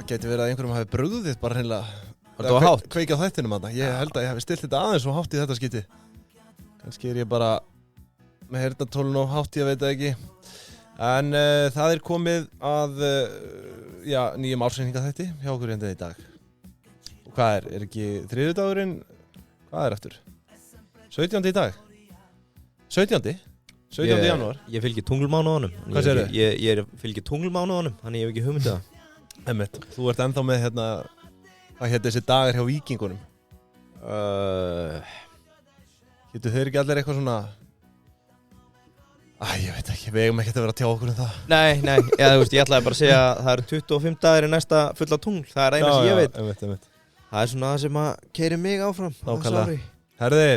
geti verið að einhverjum hafi brugðið bara hreinlega. Það var hátt. Kveikja á þættinum þarna. Ég held að ég hafi stillt þetta aðeins og hátt í þetta skiti. Kannski ég bara með heyrnartólun og hátt, ég veit það ekki. En það komið að nýjum ársreikningaþætti hjá okkur hérna í dag. Og hvað er ekki þriðjudagurinn? Hvað er eftir? 17. í dag? 17. janúar? Ég fylgir tunglmánuðunum. Hvað segirðu? Ég fylgir tunglmánuðunum, þannig ég hef ekki hugmyndið það. Einmitt. Þú ert ennþá með hvað hétt þessi dagar hjá Víkingunum? Hétu þeir ekki allir eitthvað svona... ég veit ekki, við eigum ekkert að vera að tjá okkur um það. Nei, þú veist, ég ætlaði bara að segja að það eru 25 dagar í næsta fulla tungl. Það er eina sem ég veit. Einmitt. Það er svona það sem að keyrir mig áfram. Nákvæmlega. Herði,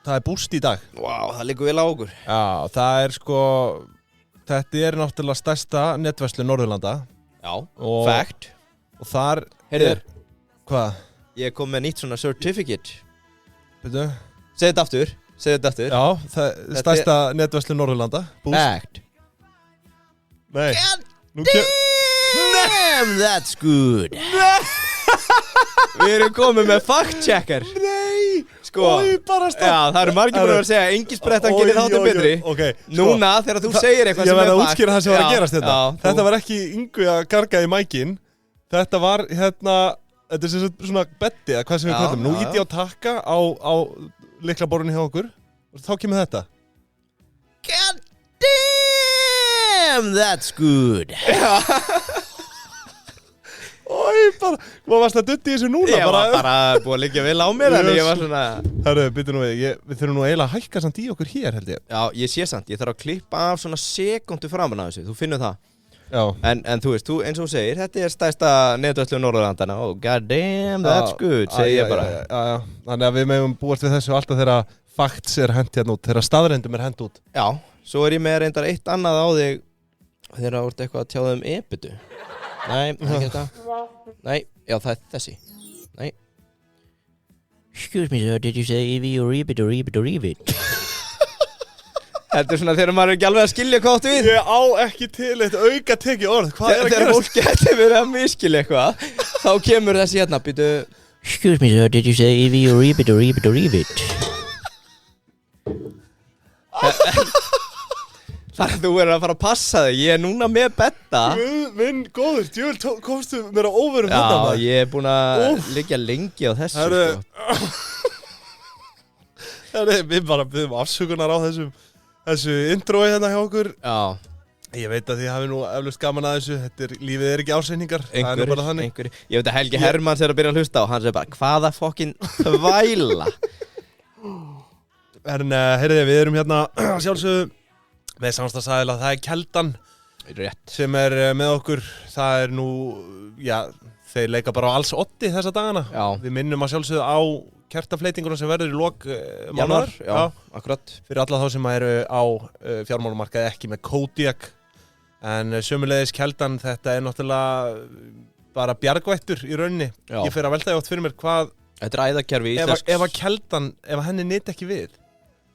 það er búst í dag. Vá, það liggur vel á okkur. Já, það er þetta er náttúrulega stærsta netverslun Norðurlanda. Já, fact. Og þar hvað? Ég kom með nýtt svona certificate. Veitu? Segð þetta aftur. Já, það er stærsta netverslun Norðurlanda. Búst. Fact. Nei. Damn, that's good. Við erum komið með fact-checker. Nei. Já, það eru margir búin að vera að segja engin sprettan gerir þáttum betri. Okay, Núna, þegar þú segir eitthvað sem er fakt. Ég verð að fakt. útskýra það sem var að gerast þetta. Þetta var ekki Yngvi að garga í mækin. Þetta var þetta er svona betti eða hvað sem við kallum. Nú íti ég á takka á lyklaborðinu hjá okkur. Og þá kemur þetta. God damn, that's good. Hvað varst að dutti í þessu núna? Ég var bara búið að liggja vel á mér, þannig ég var svona... Herru, býttu nú við þurfum nú eiginlega að hækka samt í okkur hér, held ég. Já, ég sé samt, ég þarf að klippa af svona sekundu framan af þessu, þú finnur það. Já. En þú veist, eins og þú segir, þetta er stærsta netverslun Norðurlandana. Oh, god damn, that's good, segi ég bara. Já. Þannig að við megum búast við þessu alltaf þegar facts er hent hérna út, þegar staðreyndum er hent út. Já, svo er ég með reyndar eitt annað á þig þegar þú ert eitthvað að tjáða ebitu. Nei, ekki þetta. Nei, já, það er þessi. Nei. Excuse me, sir, did you say EV or EBIT or EBIT or EBIT? Þetta er svona þegar maður ekki alveg að skilja hvað áttu við. Ég á ekki til eitt auka tekið orð. Hvað er að gerast? Þegar fólk getur verið að miskilja eitthvað, þá kemur þessi hérna, býtu. Excuse me, sir, did you say EV or EBIT or EBIT or EBIT? Þannig að þú verður að fara að passa þig. Ég er núna með betta. Minn góður, djúvel komstu mér á óverum þetta. Já, ég er búin að liggja lengi á þessu. Herru, við bara byrjum afsökunar á þessu introi hérna hjá okkur. Já. Ég veit að þið hafi nú eflaust gaman að þessu. Lífið er ekki ásendingar. Einhverjir. Ég veit að Helgi Hermanns er að byrja að hlusta og hann segir bara, hvaða fokkin þvæla. En heyrðu, við erum hérna sjálfsögðu með samstagsaðila, það er Keldan sem er með okkur. Það er nú, þeir leika bara á alls 8 þessa dagana. Já. Við minnum að sjálfsögðu á kertafleitinguna sem verður í lok mánaðar. Já, akkurat. Fyrir alla þá sem eru á fjármálamarkaði ekki með Kodiak. En sömuleiðis Keldan, þetta er náttúrulega bara bjargvættur í rauninni. Já. Ég fer að velta oft fyrir mér hvað... Þetta er æðakerfi íslensks. Ef að Keldan, ef henni nyti ekki við,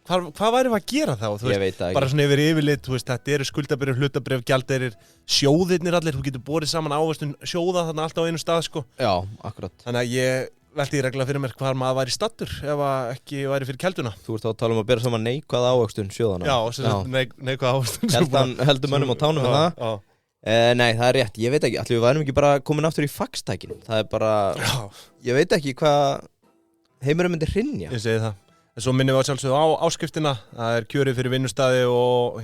hvað værum við að gera þá? Ég veit það ekki. Bara svona yfirleitt, þetta eru skuldabréf, hlutabréf, gjaldeyrir, sjóðirnir allir, þú getur borið saman ávöxtun sjóða þarna alltaf á einu stað, sko. Já, akkurat. Þannig að ég velti í regla fyrir mér hvar maður væri stattur ef ekki væri fyrir Kelduna. Þú ert þá að tala um að bera saman neikvæð ávöxtun sjóðana. Já, neikvæð ávöxtun. Keldan heldur mönnum á tánum með það. Já. Nei, það er rétt. Ég veit ekki, ætli við værum ekki bara komin aftur í faxtækinu. Það er bara, ég veit ekki hvað heimurinn myndi hrynja. Ég segi það. En svo minnum við að sjálfsögðu á áskriftina. Það er kjörið fyrir vinnustæði og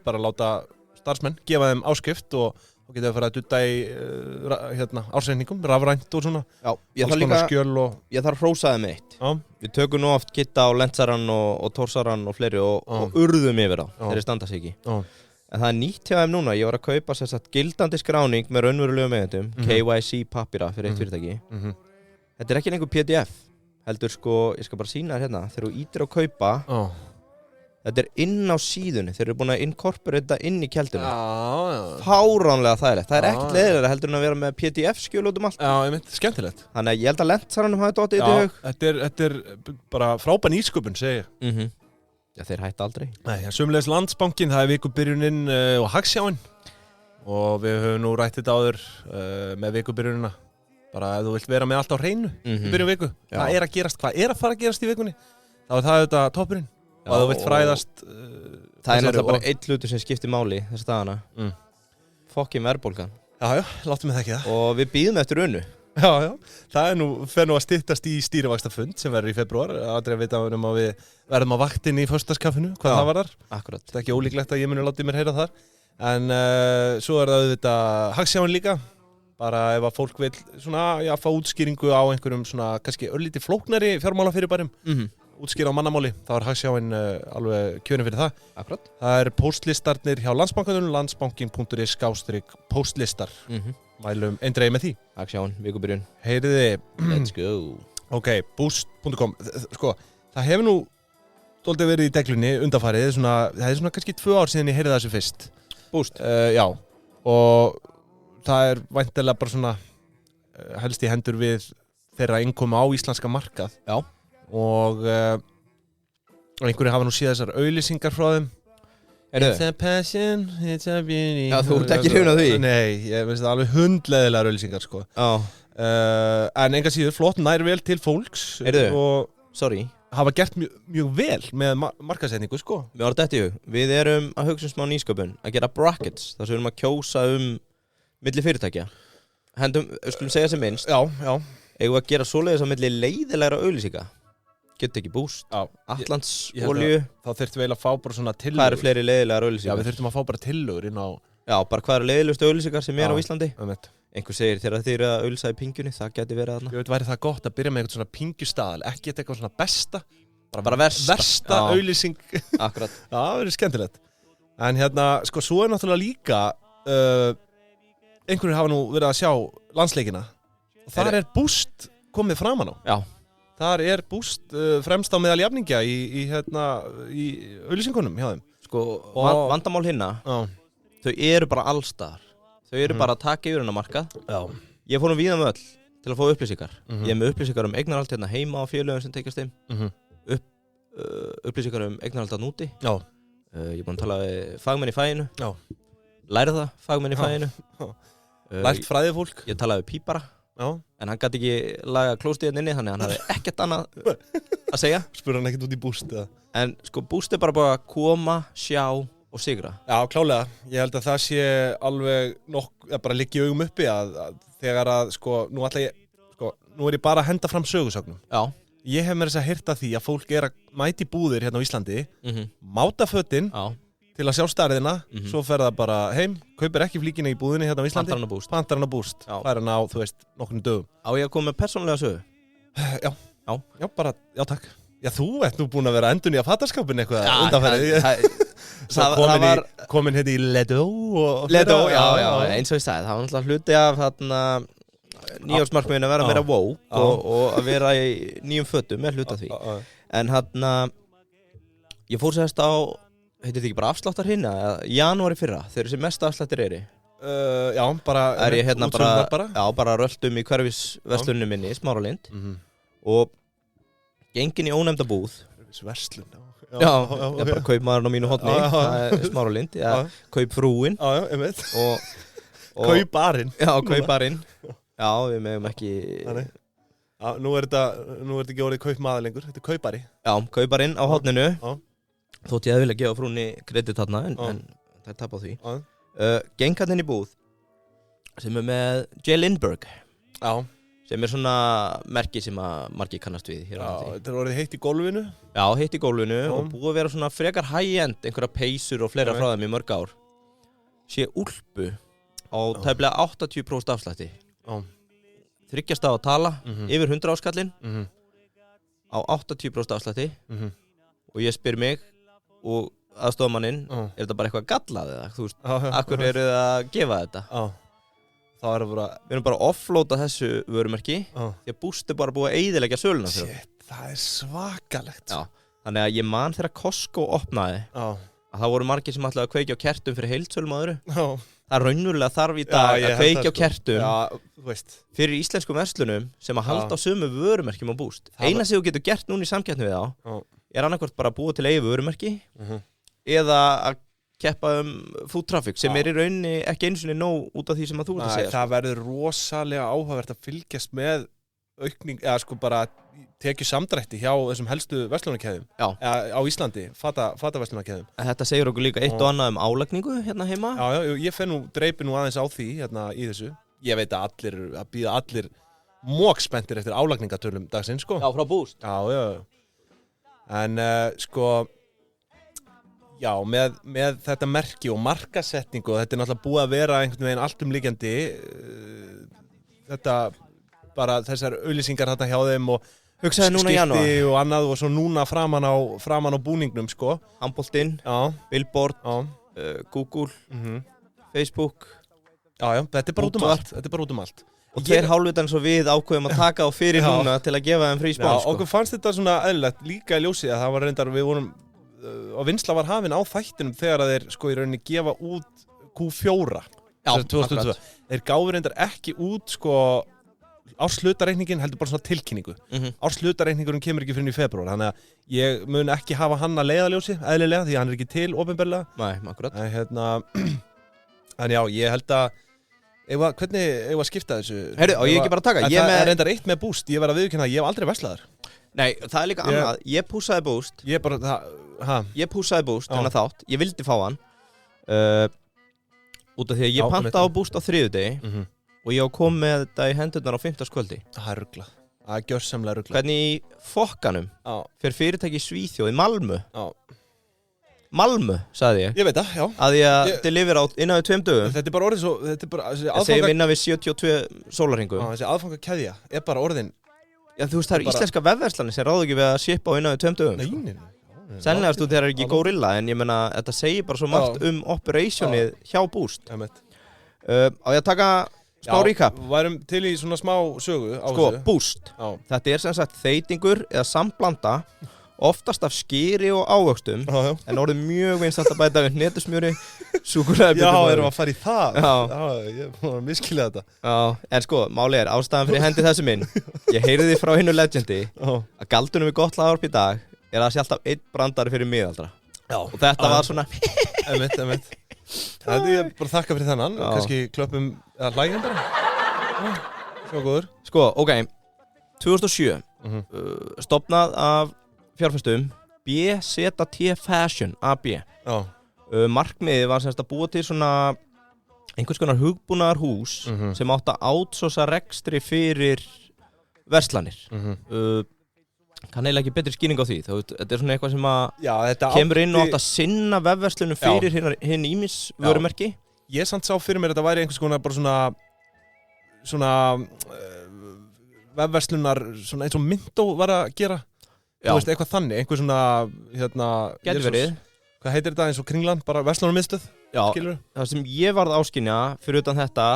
bara láta starfsmenn gefa þeim áskrift og geta að fara að dutta í ársreikningum, rafrænt og svona. Já, ég þarf líka, skjöl og... ég þarf að hrósa þeim eitt. Já. Við tökum nú oft Kitta og Lentsaran og Torsaran og fleiri og urðum yfir þá. Þeir standa sig ekki. Já. En það er nýtt hjá þeim núna. Ég var að kaupa gildandi skráning með raunverulegum eigendum, KYC pappíra fyrir eitt fyrirtæki. Þetta er ekki lengur PDF. Heldur ég skal bara sýna þér hérna. Þegar þú ítir á kaupa, þetta er inn á síðunni. Þeir eru búin að incorporata inn í Kelduna. Fáránlega þægilegt. Það er ekkert leiðilega heldur en að vera með PDF-skjöl út allt. Já, ég mynd, skemmtilegt. Þannig að ég held að Lentsaranum hafi dottið í hug. Þetta er bara frábær nýsköpun, segi ég. Já, þeir hætta aldrei. Nei, sömulegis Landsbankinn, það er vikubyrjunin og Hagsjáin. og við höfum nú rætt þetta áður með vikubyrjunina. Bara ef þú vilt vera með allt á hreinu í byrjun viku. Já. Hvað að gerast? Hvað að fara að gerast í vikunni? Þá það þetta toppurinn. Og ef þú vilt fræðast... það náttúrulega bara einn hlutur sem skiptir máli þessa dagana. Fokkin verðbólgan. Já, láttu mig þekki það. Og við bíðum eftir unnu. Já. Það fer nú að styttast í stýrivaxtafund sem verður í febrúar. Aldrei veit að við verðum á vaktinni í föstudagskaffinu, hvað það var þar. Akkurat. Það ekki ólíklegt að ég muni láta mér heyra þar. En svo það auðvitað Hagsjáin líka. Bara ef að fólk vil fá útskýringu á einhverjum kannski örlítið flóknari fjármálafyrirbærum. Útskýra á mannamáli, þá Hagsjáin alveg kjörinn fyrir það. Akkurat. Það postlistarnir hjá Landsbankanum, landsbankin.is/postlistar. Mælum eindregið með því. Hagsjáin, vikubyrjun. Heyriði. Let's go. Ok, boost.com. Sko, það hefur nú dálítið verið í deglunni undanfarið. Það er kannski 2 ár síðan ég heyrði þessu fyrst. Boost? Já, og það væntanlega bara helst í hendur við þeirra innkomu á íslenska markað. Já. Og einhverju hafa nú séð þessar auglýsingar frá þeim. It's a passion, it's a beauty. Já, þú ert ekki hrifinn af því? Nei, ég finnst það alveg hundleiðilegar auglýsingar, sko. Já. En enga síður, flott nær vel til fólks. Og sorry. Hafa gert mjög vel með markaðssetningu, sko. Við varum dett í hug. Við erum að hugsa smá nýsköpun, að gera brackets, þar sem við erum að kjósa milli fyrirtækja. Skulum segja sem minnst. Já. Eigum við að gera svoleiðis á milli leiðilegra auglýsinga. Getur ekki Boost. Atlandsolíu. Þá þurftum við eiginlega að fá bara svona tillögur. Hvað eru fleiri leiðilegar auglýsingar? Já, við þurftum að fá bara tillögur inn á... Já, bara hvað eru leiðilegustu auglýsingar sem er á Íslandi? Einhver segir þegar þið eru að auglýsa í pingjunni, það geti verið þarna. Ég veit, væri það gott að byrja með eitthvað svona pingjustaðal, ekki eitthvað svona besta. Bara versta auglýsing. Akkurat. Já, það verður skemmtilegt. En sko, svo er náttúrulega líka, einhverjir hafa nú verið að sjá landsleikina. Og þar er Boost komið framan á. Já. Þar er Boost fremst á meðal jafningja í auglýsingunum hjá þeim. Sko, vandamál hinna, þau eru bara allstaðar. Þau eru bara að taka yfir hennar markað. Já. Ég fór víða með öll til að fá upplýsingar. Ég er með upplýsingar eignarhald hérna heima á félögum sem tekjast þeim. Upplýsingar eignarhald þarna úti. Já. Ég er búinn að tala við fagmenn í faginu. Já. Lærið það, fagmenn í faginu. Lært fræðifólk. Ég talaði við pípara. Já. En hann gæti ekki laga klóstíðan inni, þannig að hann hafði ekkert annað að segja. Spurði hann ekkert út í Boost eða? En sko, Boost er bara að koma, sjá og sigra. Já, klálega. Ég held að það sé alveg bara liggi augum uppi að þegar að, nú er ég bara að henda fram sögusögnum. Já. Ég hef mér þess að heyrt að því að fólk er að mæti búðir hérna á Íslandi, máta fötin til að sjá stærðina, svo fer það bara heim, kaupir ekki flíkina í búðinni hérna á Íslandi. Pantar hann á Boost. Fær hann á, nokkrum dögum. Á ég að koma með persónulega sögu? Já, takk. Já, þú ert nú búin að vera endun í að fattaskapin eitthvað undanferðið. Komin hérna í Ledo og... Ledo, já, eins og ég sagði, það var náttúrulega hluti af nýjársmarkmiðin að vera meira woke og að vera í nýjum fötum með hluta því. En ég fór sérst á, heitir þetta ekki bara afsláttar hinna, janúari fyrra, þegar þessi mesta afsláttir eru. Já, bara ég hérna bara röltum í hverfisverslunni minni, Smáralind, og gengin í ónefnda búð. Verslun, já, ég bara kaup maðurinn á mínu hotni, það er Smáralind, kaup frúin. Já, ég veit. Kauparinn. Já, kauparinn. Já, við megum ekki... Já, nú er þetta ekki orðið kaupmaður lengur, þetta er kaupari. Já, kauparinn á hotninu. Þótt ég hefði vilja gefa frúnni kredit þarna, en það er tap á því. Geng hann inn í búð, sem er með J. Lindbergh. Já. Sem er svona merki sem að margir kannast við hér á landi. Já, þetta er orðið heitt í gólfinu. Já, heitt í gólfinu og búið að vera svona frekar high-end, einhverja peysur og fleira frá þeim í mörg ár. Sé úlpu á tæplega 80% afslætti. Þryggjast á að tala, yfir 100 áskallinn, á 80% afslætti og ég spyr mig og aðstofamanninn, er þetta bara eitthvað gallað eða? Þú veist, akkur eru það að gefa þetta? Við erum bara að offloada þessu vörumerki því að Boost er bara búið að eyðileggja söluna. Shit, það er svakalegt. Já, þannig að ég man þegar Costco opnaði að það voru margir sem ætlaði að kveikja á kertum fyrir heildsölum á öðru. Það raunverulega þarf í dag að kveikja á kertum fyrir íslenskum verslunum sem að halda á sömu vörumerkjum á Boost. Eina sem þú getur gert núna í samkeppni við þá er annarkvort bara að búa til eigið vörumerki eða að keppa food traffic sem í rauninni ekki einu sinni nóg út af því sem að þú ert að segja. Það verður rosalega áhugavert að fylgjast með aukning, eða sko bara tekið samdrætti hjá þessum helstu verslunarkeðjum á Íslandi, fataverslunarkeðjum. En þetta segir okkur líka eitt og annað álagningu hérna heima. Já, ég dreipi nú aðeins á því hérna í þessu. Ég veit að bíða allir mókspenntir eftir álagningatölum dagsins, sko. Já, frá Boost. Já. En sko já, með þetta merki og markasetningu og þetta náttúrulega búið að vera einhvern veginn alltumlíkjandi þetta bara þessar auglýsingar þarna hjá þeim og hugsaði núna í janúar og annað og svo núna framan á búningnum sko. Handboltinn, Billboard, Google, Facebook. Já, þetta er bara út um allt. Og þeir hálfutan svo við ákveðum að taka á fyrir núna til að gefa þeim frí spán sko. Okkur fannst þetta svona eðlilegt líka í ljósi að það var reyndar við vorum og vinsla var hafin á þættinum þegar að þeir sko í rauninni gefa út Q4 2022. Þeir gáfu reyndar ekki út sko árshlutareikningin heldur bara svona tilkynningu. Árshlutareikningurinn kemur ekki fyrir í febrúar, þannig að ég mun ekki hafa hann að leiðaljósi eðlilega því að hann er ekki til opinberlega. Nei, akkurat. En já, ég held að hvernig eigum að skipta þessu? Heyrðu, og ég ekki bara að taka. Það er reyndar eitt með Boost, ég verð að viðurkenna að ég hef aldrei verslað þar. Nei, það er líka annað. Ég pússaði Boost. Ég pússaði Boost þennan þátt. Ég vildi fá hann. Út af því að ég panta á Boost á þriðjudegi og ég á komið með þetta í hendurnar á 5. Það er ruglað. Það er gjörsamlega ruglað. Hvernig í fokkanum fer fyrirtæki í Svíþjóð í Malmö. Malmö, sagði ég. Ég veit það, já. Að ég delivera innan við 2 dögum. Þetta er bara orðið svo, ég segjum innan við 72 sólarhringum. Þessi aðfangakeðja er bara orðin. Já, þú veist, það eru íslenska vefverslanir sem ráðu ekki við að shipa á innan við 2 dögum. Nei. Sennilega þeir eru ekki Gorilla, en ég meina, þetta segir bara svo margt operationið hjá Boost. Á ég að taka smá recap. Værum til í svona smá sögu á þessu. Boost. Þetta er sem sagt þeytingur eða samblanda oftast af skyri og ávöxtum en orðið mjög vinsælt að bæta við hnetusmjöri, súkkulaði. Já, erum að fara í það. Já, ég var að miskilja þetta. Já, en sko, málið er ástæðan fyrir hendi þessu minn. Ég heyrði frá hinnu legendi að galdunum við gott hlaðvarp í dag er að sé alltaf einn brandari fyrir miðaldra. Já. Og þetta var svona Einmitt. Það er bara þakka fyrir þennan, kannski klöppum eða hlægjum bara. Svo góður. Sko, ok, 2007 stofnað af fjárfestum BZT Fashion AB. Markmiðið var semst að búa til svona einhvers konar hugbúnaðar hús sem átt að outsourca rekstri fyrir verslanir. Kann eiginlega ekki betri skýring á því. Þetta er svona eitthvað sem að kemur inn og átt að sinna vefverslunum fyrir hinn ýmis vörumerki. Ég samt sá fyrir mér að þetta væri einhvers konar bara svona vefverslunar svona eins og Myndó var að gera. Þú veist, eitthvað þannig, einhver svona Gæti verið. Hvað heitir þetta eins og Kringlan, bara verslunarmiðstöð? Já, það sem ég varð áskynja fyrir utan þetta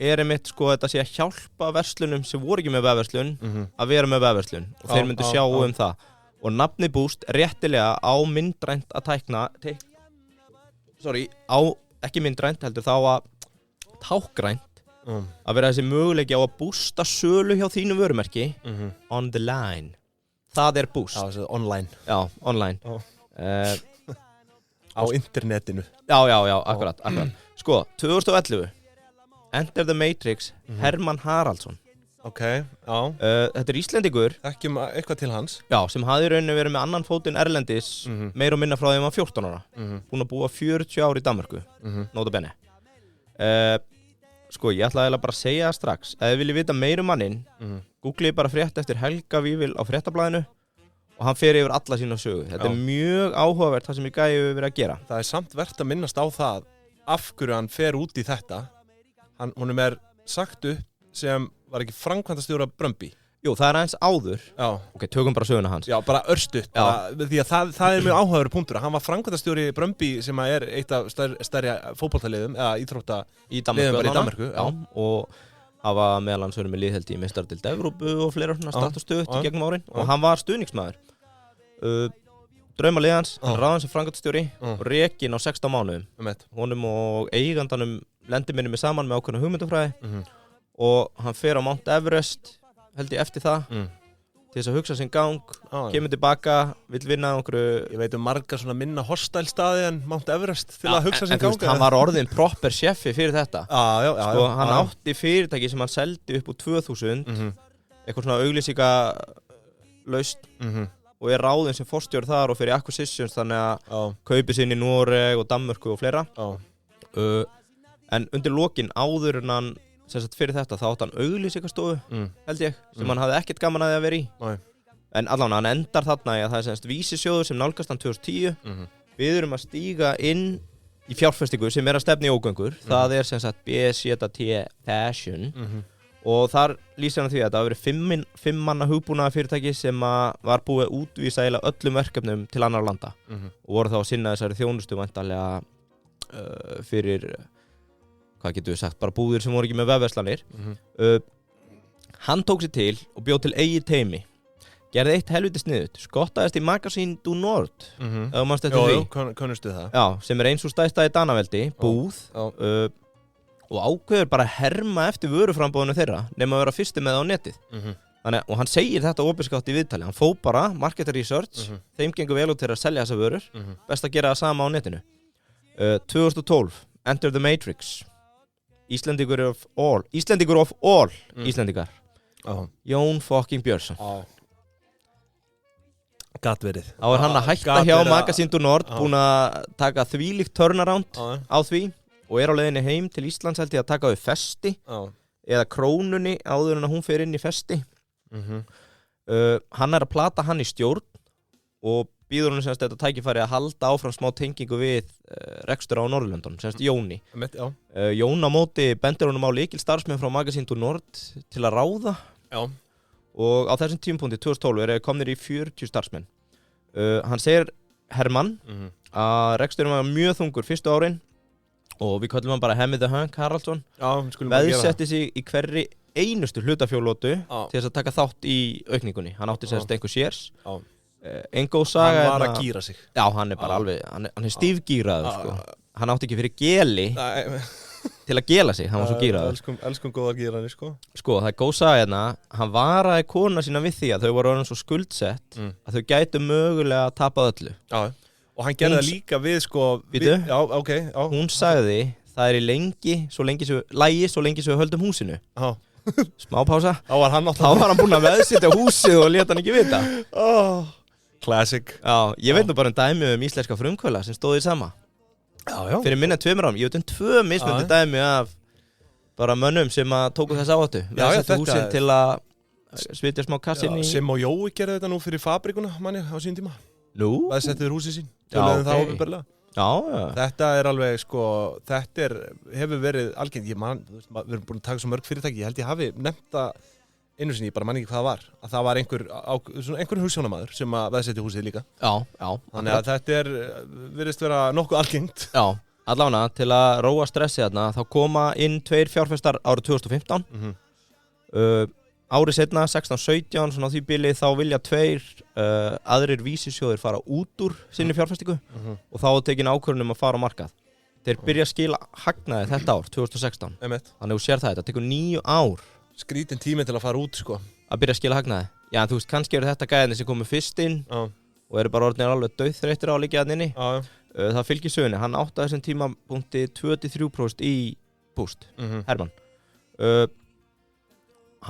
er einmitt sko þetta sé að hjálpa verslunum sem voru ekki með vefverslun að vera með vefverslun og þeir myndu sjá það. Og nafni Boost réttilega á myndrænt að ekki myndrænt heldur þá að tákgrænt að vera þessi möguleiki á að boosta sölu hjá þínu vörumerki on the line. Það er Boost. Já, þessi online. Já, online. Á internetinu. Já, akkurat. Sko, 2011 Enter the Matrix, Hermann Haraldsson. Ok, já. Þetta er Íslendingur. Þekkjum eitthvað til hans. Já, sem hafði í rauninni verið með annan fótinn erlendis meir og minna frá því að hann var 14 ára. Búinn að búa 40 ár í Danmörku. Nota bene. Sko, ég ætla eiginlega bara að segja það strax. Ef þið viljið vita meir manninn, googlið bara frétt eftir Helga Vífil á fréttablaðinu og hann fer yfir alla sína sögu. Þetta er mjög áhugavert það sem ég gæði verið að gera. Það er samt vert að minnast á það af hverju hann fer út í þetta. Honum er sagt upp sem var ekki framkvæmdastjóra Brøndby. Jú, það er aðeins áður. Já. Ok, tökum bara söguna hans. Já, bara örstutt. Því að það er mjög áhugaverður punktur. Hann var framkvæmdastjóri Brøndby sem er eitt af stærri fótboltaliðum eða íþróttaliðum bara í Danmörku. Já, og hafa meðal hans verið með liðheldi í meistaradeild Evrópu og fleira svona start og stutt í gegnum árin. Og hann var stuðningsmaður. Drauma liðans, hann ráðan sem framkvæmdastjóri og rekinn á 16 mánuðum. Honum og eigandanum lendi minni með saman með ákveðna hugmyndafræði og hann fer á Mount Everest held ég eftir það til þess að hugsa sinn gang, kemur tilbaka, vill vinna einhverju. Ég veit marga svona minna hostile staði en Mount Everest til að hugsa sinn gang. En þú veist, hann var orðinn proper chefi fyrir þetta. Já. Sko, hann átti fyrirtæki sem hann seldi upp úr 2000, eitthvað svona auglýsinga laust og ráðinn sem forstjóri þar og fyrir acquisitions, þannig að kaupi sinn í Noreg og Danmörku og fleira. En undir lokin áður en hann fyrir þetta þá átti hann auglýsingastofu held ég, sem hann hafði ekkert gaman að vera í. En allan hann endar þarna í að það er vísisjóður sem nálgast hann 2010. Við erum að stíga inn í fjárfestingu sem að stefna í ógöngur. Það er BZT Fashion og þar lýsir hann því að það hafi verið 5 manna hugbúnaða fyrirtæki sem var búið að útvísa eiginlega öllum verkefnum til annar landa og voru þá að sinna þessari þjónustu væntanlega fyrir hvað getur við sagt, bara búðir sem voru ekki með vefverslanir. Hann tók sér til og bjóð til eigið teymi. Gerði eitt helviti sniðut. Skottaðist í Magazine du Nord. Ef þú manst eftir því. Kannustu það. Já, sem eins og stærsta í Danaveldi, búð. Og ákveður bara að herma eftir vöruframbóðinu þeirra, nema að vera fyrsti með það á netið. Þannig, og hann segir þetta opinskátt í viðtali. Hann fó bara, market research, þeim gengur vel út til að selja þessa vörur. Best að gera það sama á netinu. 2012, Enter the Matrix. Íslendingur of all Íslendingar Jón fucking Björnsson Gat verið. Þá hann að hætta hjá Magazine du Nord, búinn að taka þvílíkt turnaround á því og á leiðinni heim til Íslands held ég að taka við Festi eða Krónunni áður en að hún fer inn í Festi. Hann að plata hann í stjórn og býður hún þetta tækifæri að halda áfram smá tengingu við rekstur á Norðurlöndunum, Jóni. Jón á móti bendir honum á lykilstarfsmenn frá Magazine du Nord til að ráða. Og á þessum tímapunkti 2012 komnir í 40 starfsmenn. Hann segir Hermann að reksturinn var mjög þungur fyrstu árin og við köllum hann bara Hemmi the Hunk Haraldsson. Veðsetti sig í hverri einustu hlutafjárlótu til þess að taka þátt í aukningunni. Hann átti einhver shares. Engó saga hann var að gíra sig. Já, hann bara alveg, hann stífgíraður sko. Hann átti ekki fyrir geli til að gela sig, hann var svo gíraður. Elskum góða gíranir sko. Sko, það góð saga hann varaði kona sína við því að þau voru orðin svo skuldsett að þau gætu mögulega að tapa öllu. Og hann gerði það líka við sko hún sagði, það í lengi, svo lengi sem við höldum húsinu. Smá pása. Þá var hann búinn að veðsetja húsið og leta hann ekki vita. Classic. Já, ég veit nú bara dæmi íslenska frumkvöla sem stóði sama. Fyrir minna 2 árum, ég veit 2 mismunandi dæmi af bara mönnum sem tóku þess áhættu. Veðsetja húsin til að svitja smá kassin í. Sem og Jói gerði þetta nú fyrir fabrikuna manni á sín tíma. Nú? Veðsettiður húsið sín. Töluðum það opinberlega. Já. Þetta alveg sko, hefur verið algengt. Við erum búin að taka svo mörg fyrirtæki. Ég held ég hafi nefnt það einu sinni, ég bara man ekki hvað það var. Að það var einhver hugsjónamaður sem að veðsetti húsið líka. Já. Þannig að þetta virðist vera nokkuð algengt. Já, allavega til að róa stressið þarna, þá koma inn 2 fjárfestar árið 2015. Árið seinna, 16-17, svona á því bili, þá vilja 2 aðrir vísisjóðir fara út úr sinni fjárfestingu og þá tekin ákvörðun að fara á markað. Þeir byrja að skila hagnaði þetta ár, 2016. Þannig að þú sér þetta tekur 9 ár. Skrítin tími til að fara út, sko. Að byrja að skila hagnaði. Já, þú veist, kannski eru þetta gæðinni sem komu fyrst inn og eru bara orðinir alveg dauðþreyttir á að liggja þarna inni. Það fylgir sögunni. Hann átti að þessum tímapunkti 23% í búst, Hermann.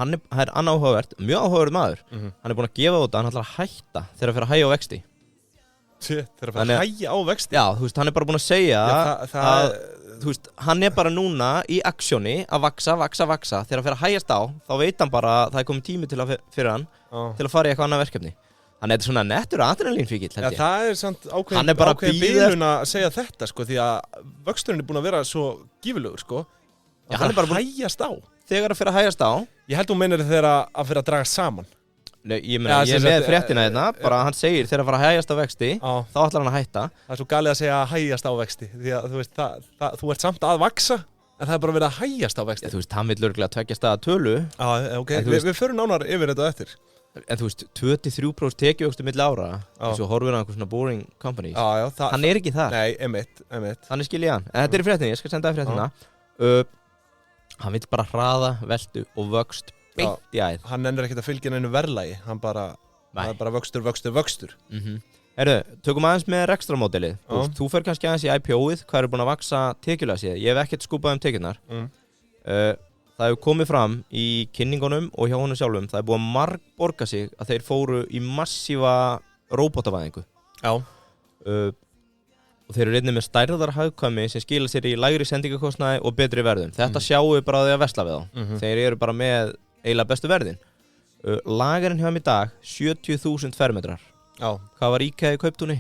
Hann er áhugavert, mjög áhugaverð maður. Hann búinn að gefa út að hann ætlar að hætta þegar að fyrir að hægja á vexti. Þegar að fyrir að hægja á vexti? Já, þú veist, hann bara búinn að segja að þú veist, hann bara núna í aksjóni að vaksa. Þegar að fyrir að hægjast á, þá veit hann bara að það komið tími fyrir hann til að fara í eitthvað annað verkefni. Hann þetta svona nettur adrenalínfíkill, held ég. Það samt ákveðin bílun að segja þetta, sko, því að vöxturinn búinn að vera svo gífurlegur, sko. Hann bara að hægjast á. Þegar að fyrir að hægjast á. Ég held hún meinir þegar að fyrir að draga saman. Nei, ég er með fréttina hérna, bara hann segir þegar að fara að hægjast á vexti, þá ætlar hann að hætta. Það svo galið að segja að hægjast á vexti, því að þú veist, þú ert samt að vaksa, en það bara verið að hægjast á vexti. Þú veist, hann vill örugglega 2 staða tölu. Við förum nánar yfir þetta eftir. En þú veist, 23% tekjuvöxtur milli ára, eins og horfir á einhver svona boring companies. Hann ekki þar. Nei, einmitt. Þannig skil ég hann. En þetta fréttina, ég skal senda fréttina. Hann vill bara hraða, veltu og vöxt beint í æð. Hann ennir ekkert að fylgja neinu verðlagi. Hann bara, það bara vöxtur. Herru, tökum aðeins með rekstramódelið. Þú fer kannski aðeins í IPO-ið, hvað búin að vaksa tekjulega séð. Ég hef ekkert skúpað tekjurnar. Það hefur komið fram í kynningunum og hjá honum sjálfum. Það búið að margborga sig að þeir fóru í massífa róbótavæðingu. Já. Og þeir eru einnig með stærðarhagkvæmi sem skila sér í lægri sendingakostnaði og betri verðum. Þetta sjáum við bara á því að versla við þá. Þeir eru bara með eiginlega bestu verðin. Lagerinn hjá þeim í dag, 70.000 fermetrar. Já. Hvað var IKEA í Kauptúni?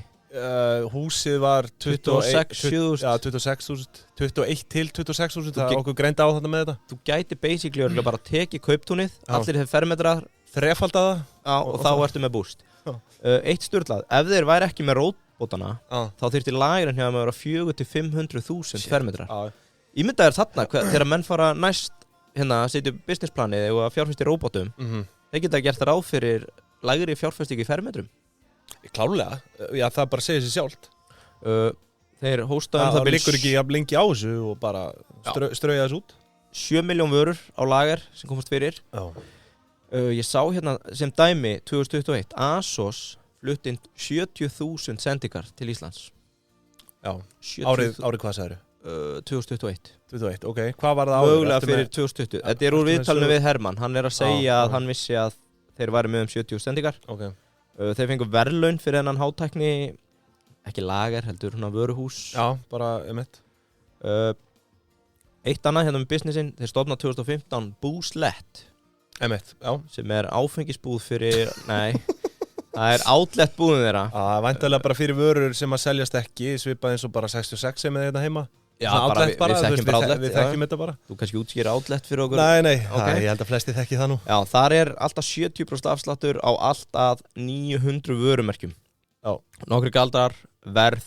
Húsið var 26.000. Já, 26.000. 21 til 26.000. Það er okkur greinda á þetta með þetta. Þú gæti basically bara tekið Kauptúnið, allir þeir fermetrar, þrefaldaða. Já, og þá ertu með búst. Eitt sturlað, ef þeir væri ekki með rótbótana, þá þyrfti lagerinn hjá þeim að vera 400 til 500.000 fermetrar. Ímyndaðir þarna, þegar menn fara næst setja businessplanið og að fjárfesta í róbótum, þeir geta gert ráð fyrir lægri fjárfestingu í fermetrum. Klárlega, já það bara segir sér sjálft. Þeir hósta það liggur ekki jafn lengi á þessu og bara strauja þessu út. 7 miljón vörur á lager sem komast fyrir. Ég sá hérna sem dæmi 2021 ASOS flutt inn 70.000 sendingar til Íslands. Já, árið hvað sagðirðu? 2021. 21, ok. Hvað var það árið? Mögulega fyrir 2020. Þetta úr viðtalinu við Hermann. Hann að segja að hann vissi að þeir væri með 70 sendingar. Okay. Þeir fengu verðlaun fyrir hennan hátækni, ekki lager, heldur vöruhús. Já, bara einmitt. Eitt annað hérna með businessin, þeir stofna 2015 Booztlet. Einmitt, já. Sem áfengisbúð fyrir, nei, það outlet búðin þeirra. Væntanlega bara fyrir vörur sem að seljast ekki, svipað eins og bara 66 sem er þetta heima. Já, bara við þekkjum bara outlet. Við þekkjum þetta bara. Þú kannski útskýra outlet fyrir okkur? Nei, okay. Ég held að flesti þekki það nú. Já, þar alltaf 70% afsláttur á allt að 900 vörumerkjum. Já. Nokkri galdrar, verð,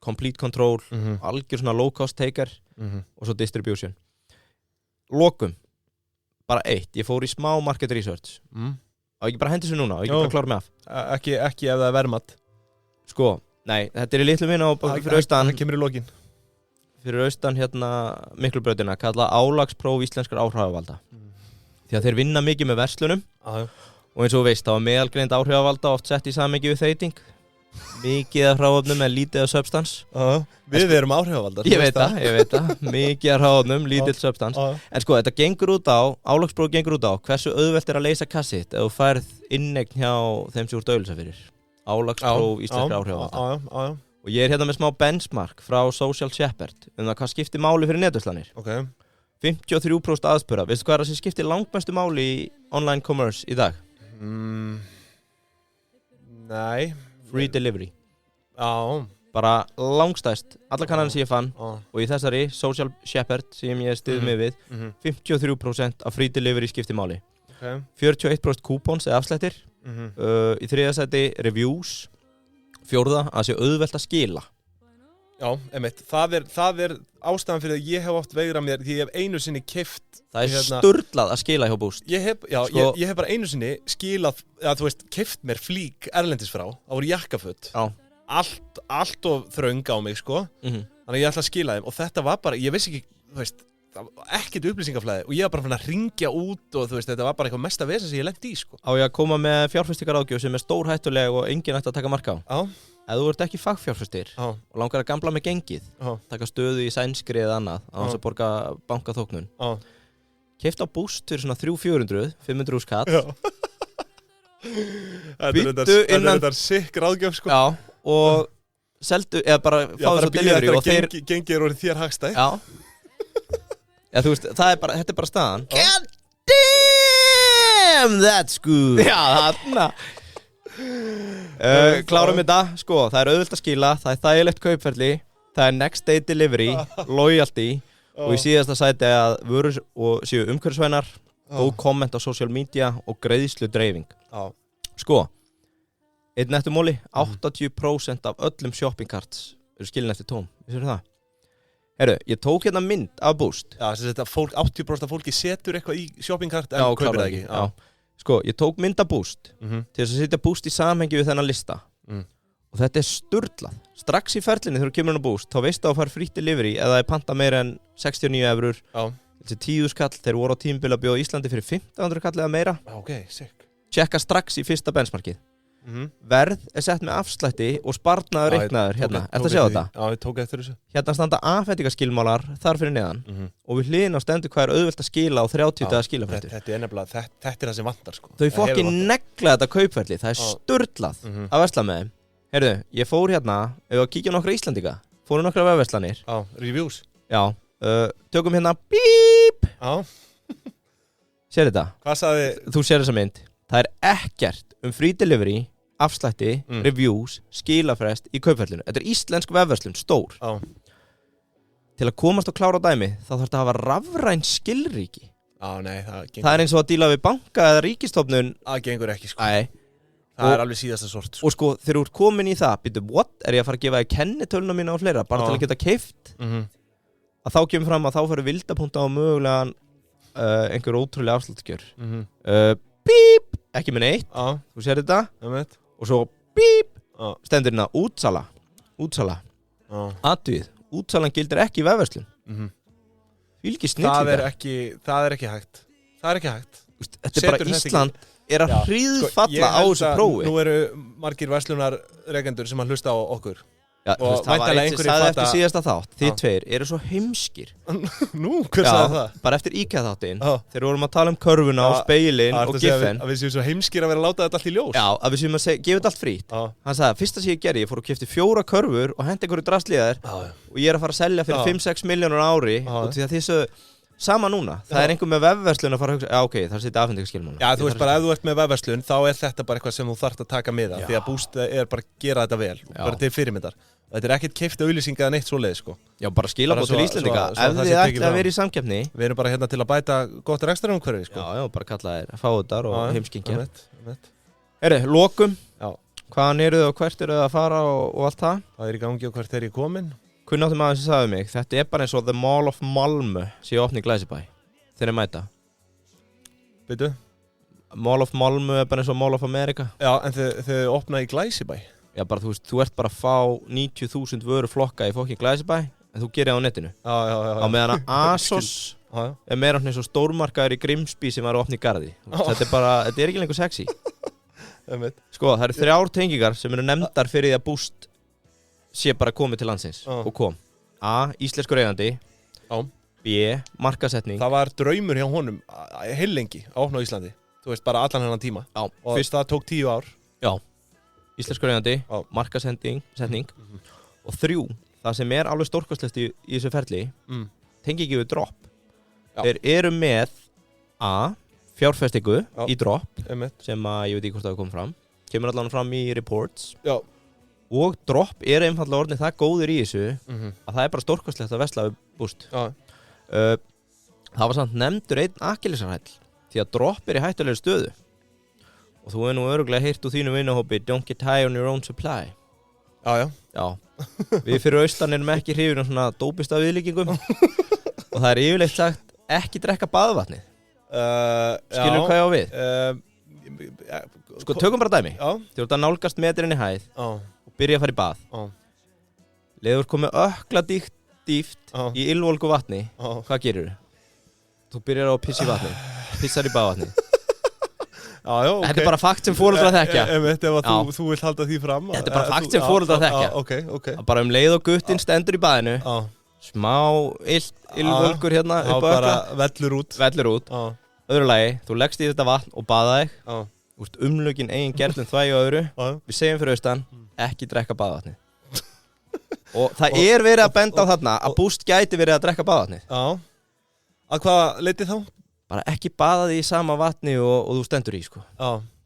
complete control, algjör svona low cost taker og svo distribution. Lokum, bara eitt, ég fór í smá market research. Á ekki bara hendi þessu núna, á ekki bara klára mig af. Ekki ef það er verðmat. Sko, nei, þetta í litlu vinna fyrir austan. Það kemur í lokin. Fyrir austan Miklubrautina kalla álagspróf íslenskar áhrifavalda. Því að þeir vinna mikið með verslunum og eins og veist, þá meðalgreind áhrifavalda oft sett í samhengi við þeyting. Mikið af hráefnum en lítið af substans. Við erum áhrifavaldar. Ég veit það. Mikið af hráefnum, lítill substans. En sko, þetta gengur út á, álagspróf gengur út á hversu auðvelt að leysa kassitt ef þú færð inneign hjá þeim sem þú ert auglýsa fyrir. Álagspróf íslenskar áhrifavalda. Og ég er hérna með smá benchmark frá Social Shepherd það hvað skiptir máli fyrir netverslanir. 53% aðspurða. Veistu hvað það sem skiptir langmestu máli í online commerce í dag? Nei. Free delivery. Já. Bara langstæst. Alla kannanir sem ég fann og í þessari Social Shepherd sem ég styð mig við 53% af free delivery skiptir máli. 41% coupons eða afslættir. Í þriðja sæti reviews. Fjórða, að sé auðvelt að skila. Já, einmitt. Það er ástæðan fyrir að ég hef oft veigrað mér því ég hef einu sinni keypt. Það er sturlað að skila hjá Boozt. Ég hef bara einu sinni skilað, þú veist, keypt mér flík erlendis frá. Það voru jakkaföt. Já. Allt of þröng á mig, sko. Þannig að ég ætla að skila þeim og þetta var bara, ég vissi ekki, þú veist, ekkert upplýsingaflæði og ég var bara fann að ringja út og þú veist, þetta var bara eitthvað mesta vesen sem ég lenti í, sko. Á ég að koma með fjárfestingaráðgjöf sem er stórhættuleg og enginn ætti að taka mark á. Já. Ef þú ert ekki fagfjárfestir og langar að gambla með gengið, taka stöðu í sænskri eða annað á þess að borga bankaþóknun. Keypt á Boozt fyrir svona 300-400, 500 skall. Þetta er þetta sikk ráðgjöf, sko. Já, og seldu, eða bara fáðu svo delivery og þeir... Gengið er orðið þér hagstætt. Já. Já, þú veist, þetta er bara staðan. God damn, that's good. Já, þarna. Klárum þetta, sko, það er auðvelt að skila, það er þægilegt kaupferli, það er next day delivery, loyalty og í síðasta sæti að vörur og séu umhverfisvænar, góð komment á social media og greiðslu dreifing. Sko, einn eftir móli, 80% af öllum shopping carts eru skilin eftir tóm, vissir það? Herru, ég tók hérna mynd af Boozt. Já, þess að 80% af fólki setur eitthvað í shopping cart en kaupir það ekki. Já. Sko, ég tók mynd af Boozt til þess að setja Boozt í samhengi við þennan lista. Og þetta er sturlað. Strax í ferlinni þegar þú kemur inn á Boozt, þá veistu að þú fær free delivery eða það er panta meira en 69 eurur. þessi 10 skall, þeir voru á tímabili að bjóða Íslandi fyrir 1500 kall eða meira. Ok, sick. Tjekka strax í fyrsta benchmarkið. Verð er sett með afslætti og sparnaður reiknaður hérna. Ertu að sjá þetta? Já, ég tók eftir þessu. Hérna standa afhendingaskilmálar þar fyrir neðan og við hliðina á stendur hvað er auðvelt að skila á 30 daga skilafrestur. Þetta er nefnilega, þetta er það sem vantar sko. Þau fokkin negla þetta kaupferli, það er sturlað að versla með þeim. Heyrðu, ég fór hérna, ef að kíkja nokkra Íslandinga, fóru nokkra vefverslanir. Já, reviews. Já, tökum hérna bíp. Já. Sér þetta? Hvað sagði? Þú sér þessa mynd. Það er ekkert free delivery, afslætti, reviews, skilafrest í kaupferlinu. Þetta er íslensk vefverslun, stór. Já. Til að komast og klára dæmi, þá þarf þetta að hafa rafræn skilríki. Já, nei, það gengur. Það er eins og að díla við banka eða ríkistofnun. Það gengur ekki sko. Æ. Það er alveg síðasta sort sko. Og sko, þegar þú ert komin í það, býttu, what? Er ég að fara að gefa þér kennitöluna mína og fleira, bara til að geta keypt? Að þá kemur fram að þá fyrir vildapunta á mögulegan einhver ótrúlega afslutkjör. Bíp, ekki með neitt. Þú sér þetta? Og svo bíp, stendur hérna útsala. Athugið, útsalan gildir ekki í vefverslun. Því ekki snillingar. Það er ekki hægt. Þetta er bara Ísland er að hríðfalla á þessu prófi. Nú eru margir verslunarrekendur sem að hlusta á okkur. Já, það var einn sem sagði eftir síðasta þátt. Þið tveir eru svo heimskir. Nú, hver sagði það? Bara eftir IKEA-þáttinn. Þegar vorum að tala um körfuna og speilin og giffen. Að við séum svo heimskir að vera að láta þetta allt í ljós. Já, að við séum að gefa þetta allt frýtt. Hann sagði, fyrsta sem ég gerði, ég fór og keypti 4 körfur og hendi einhverju drastlíðar og ég er að fara að selja fyrir 5-6 milljónur á ári og því að þið sögðu sama núna, það er einhver með vefverslun að fara að hugsa, já ok, það setja afhendingaskilmála. Já, þú veist bara, ef þú ert með vefverslun, þá er þetta bara eitthvað sem þú þarft að taka með það, því að Boost er bara að gera þetta vel, bara til fyrirmyndar. Þetta er ekkert keypt auglýsinga eða neitt svoleiðis, sko. Já, bara skilabóð til Íslendinga, ef þið ætli að vera í samkeppni. Við erum bara hérna til að bæta gott rekstrarumhverfi, sko. Já, bara kalla þér fáutar og heimskingja. Heyrðu, lokum. Hvaðan eru þið og hvert eru þið að fara og allt það? Það er í gangi og hvert er ég komin. Kunnáttum aðeins að sagði mig, þetta er bara eins og The Mall of Malmö sem ég opni í Glæsibæ. Þeir mæta. Beidu? Mall of Malmö er bara eins og Mall of America. Já, en þið opna í Glæsibæ? Já, bara þú veist, þú ert bara að fá 90.000 vöru flokka í fokkin Glæsibæ, en þú gerir það á netinu. Já. Á meðan að ASOS er meira eins og stórmarkaður í Grimsby sem var að opna í Garði. Þetta er bara, þetta er ekki lengur sexy. Sko, það eru 3 tengingar sem eru nefndar fyrir því að Boost sé bara komið til landsins og kom. A. Íslenskur eigandi. B. Markasetning. Það var draumur hjá honum heilengi að opna á Íslandi. Þú veist, bara allan hennan tíma. Já. Og fyrst það tók 10 ár. Já. Íslenskur eigandi, markasetning. Og 3. Það sem er alveg stórkostlegt í þessu ferli, tengi ekki við drop. Þeir eru með A. Fjárfestingu í drop, sem að ég veit ekki hvort það kom fram. Kemur allan fram í reports. Já. Og drop er einfallega orðið það góður í þessu að það er bara stórkostlegt að versla við Boost. Það var samt nefndur einn akkilesarhæll því að drop er í hættulegri stöðu. Og þú hefur nú örugglega heyrt úr þínu vinahópi Don't get high on your own supply. Já. Við fyrir austan erum ekki hrifin á svona dópista viðlíkingum og það er yfirleitt sagt ekki drekka baðvatnið. Skilur hvað ég á við? Sko, tökum bara dæmi. Þú ert að nálgast metrinn í hæð og byrja að fara í bað. Leður komið ökla dýft í ylvolgu vatni. Hvað gerir þú? Þú byrjar á að pissa í vatni. Pissar í baðvatni. Okay. Þetta er bara fakt sem foreldrar þekkja. Ef þú vilt halda því fram. Þetta er bara fakt sem foreldrar þekkja. Okay. Bara leið og guttinn stendur í baðinu. Smá ylvolgur hérna upp á ökla. Vellur út. Öðru lagi, þú leggst í þetta vatn og baða þig. Úrst umlögin eigin gerlum þvægi og öðru. Við segjum fyrir austan, ekki drekka baðvatni. Og það er verið að benda á þarna að Boost gæti verið að drekka baðvatni. Að hvað leiti þá? Bara ekki baða því í sama vatni og þú stendur í, sko.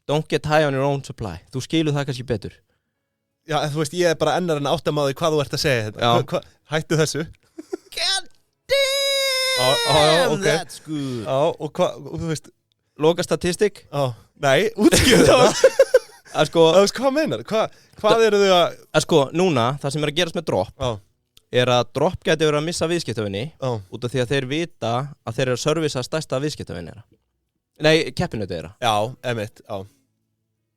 Don't get high on your own supply. Þú skilur það kannski betur. Já, en þú veist, ég er bara ennar en áttamaður hvað þú ert að segja þetta. Hættu þessu. God damn, that's good. Og hvað, þú veist... Loka statistik? Nei, útskjöðu það. Hvað meinar? Hvað eru þau að... Sko, núna, það sem er að gerast með drop er að drop gæti verið að missa viðskiptavinni út af því að þeir vita að þeir eru að servisa stærsta viðskiptavinni þeirra. Nei, keppinauti þeirra. Já, emitt, já.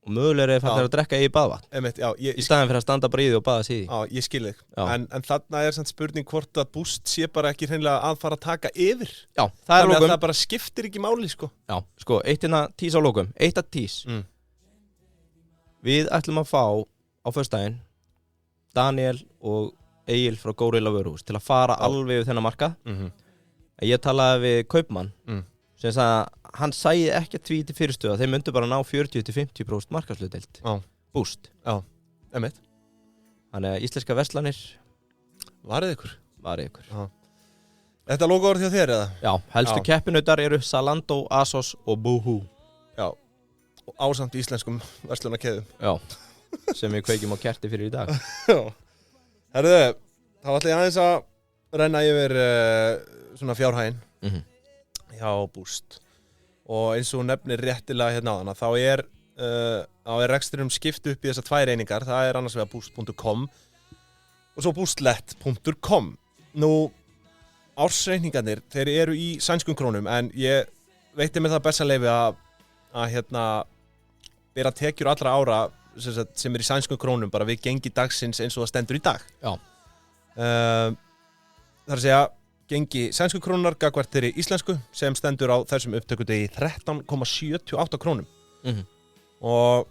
og mögulega er það að drekka í baðvatn Einmitt, já, í staðin fyrir að standa bara í því og baða sig í því. Já, ég skil þig. En þarna samt spurning hvort að Boost sé bara ekki hreinlega að fara að taka yfir. Já, það er Þannig lókum. að það bara skiptir ekki máli, sko. Já, sko, eitt tís á lókum. Eitt að tís. Við ætlum að fá á föstudaginn Daniel og Egil frá Gorilla Vöruhús til að fara alveg við þennan markað. Ég talaði við kaupmann sem sagði að hann sæði ekki að tvíti fyrirstöða, þeir myndu bara ná 40-50% markaðshlutdeild. Boost. Já, einmitt. Þannig að íslenska verslanir Varið ykkur. Já. Þetta logoorð hjá þér, eða? Já, helstu keppinautar eru Zalando, ASOS og Boohoo. Já, og ásamt íslenskum verslunarkeðum. Já, sem við kveikjum á kerti fyrir í dag. Já. Herðu, þá ætla ég aðeins að renna yfir svona fjárhægin hjá Boost. Og eins og nefnir réttilega hérna á hana, þá er reksturum skipt upp í þessar tvær einingar. Það er annars vegar boost.com og svo boostlet.com. Nú, ársreikningarnir, þeir eru í sænskum krónum, en ég veitti mér það besta leyfi að hérna bera tekjur allra ára sem er í sænskum krónum bara við gengi dagsins eins og það stendur í dag. Já. Það er að segja gengi sænsku krónunar gagnvart þeirri íslensku sem stendur á þessum upptökudegi 13,78 krónum. Og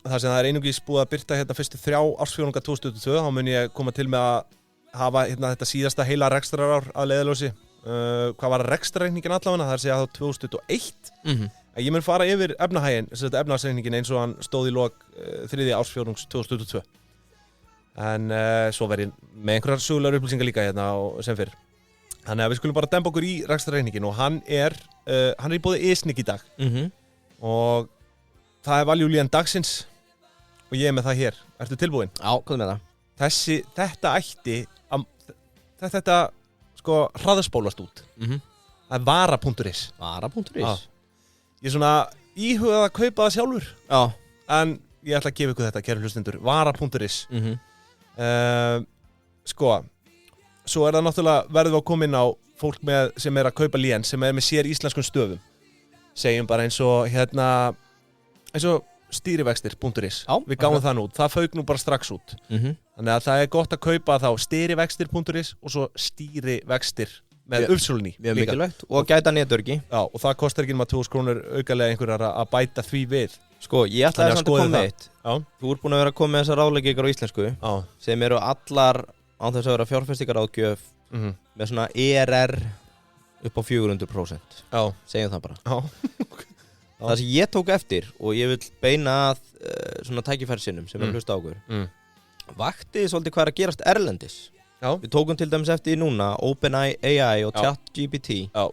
það sem það er einungis búið að birta hérna fyrstu 3 ársfjórðunga 2022, þá mun ég koma til með að hafa hérna þetta síðasta heila rekstrarár að leiðarljósi. Hvað var rekstrarreikningin allavega? Það er að segja þá 2001. Ég mun fara yfir efnahaginn, efnahagsreikningin eins og hann stóð í lok 3. ársfjórðungs 2022. En svo verð ég með einhverjar sögulegar upplýsingar líka hérna sem fyrr. Þannig að við skulum bara demba okkur í rekstrarreikningin og hann er í boði ISNIC í dag. Og það er valjúlíðan dagsins og ég er með það hér. Ertu tilbúin? Já, hvað með það? Þetta ætti þetta sko hraðspólast út. Það er vara.is. Vara.is? Ég er svona íhugað að kaupa það sjálfur. Já. En ég ætla að gefa ykkur þetta, kæru hlustendur. Vara.is. Sko, svo er það náttúrulega verðum við að koma inn á fólk sem er að kaupa lén, sem er með sér íslenskum stöfum. Segjum bara eins og stýrivextir.is. Við gáum það nú út, það fauk nú bara strax út. Þannig að það er gott að kaupa þá stýrivextir.is og svo stýrivextir með uppsölunni. Mjög mikilvægt. Og gæta netöryggi. Já, og það kostar ekki nema 2.000 krónur aukalega einhverjar að bæta því við. Sko, ég ætlaði samt að koma með eitt. Já. Þú ert búin að vera að koma með þessar ráðleggingar á íslensku. Já. Sem eru allar án þess að vera fjárfestingaráðgjöf með svona ERR upp á 400%. Já. Segjum það bara. Já. Það sem ég tók eftir og ég vil beina að svona tækifærsinnum sem er að hlusta á okkur. Vakti svolítið hvað er að gerast erlendis. Já. Við tókum til dæmis eftir núna OpenAI og ChatGPT. Já.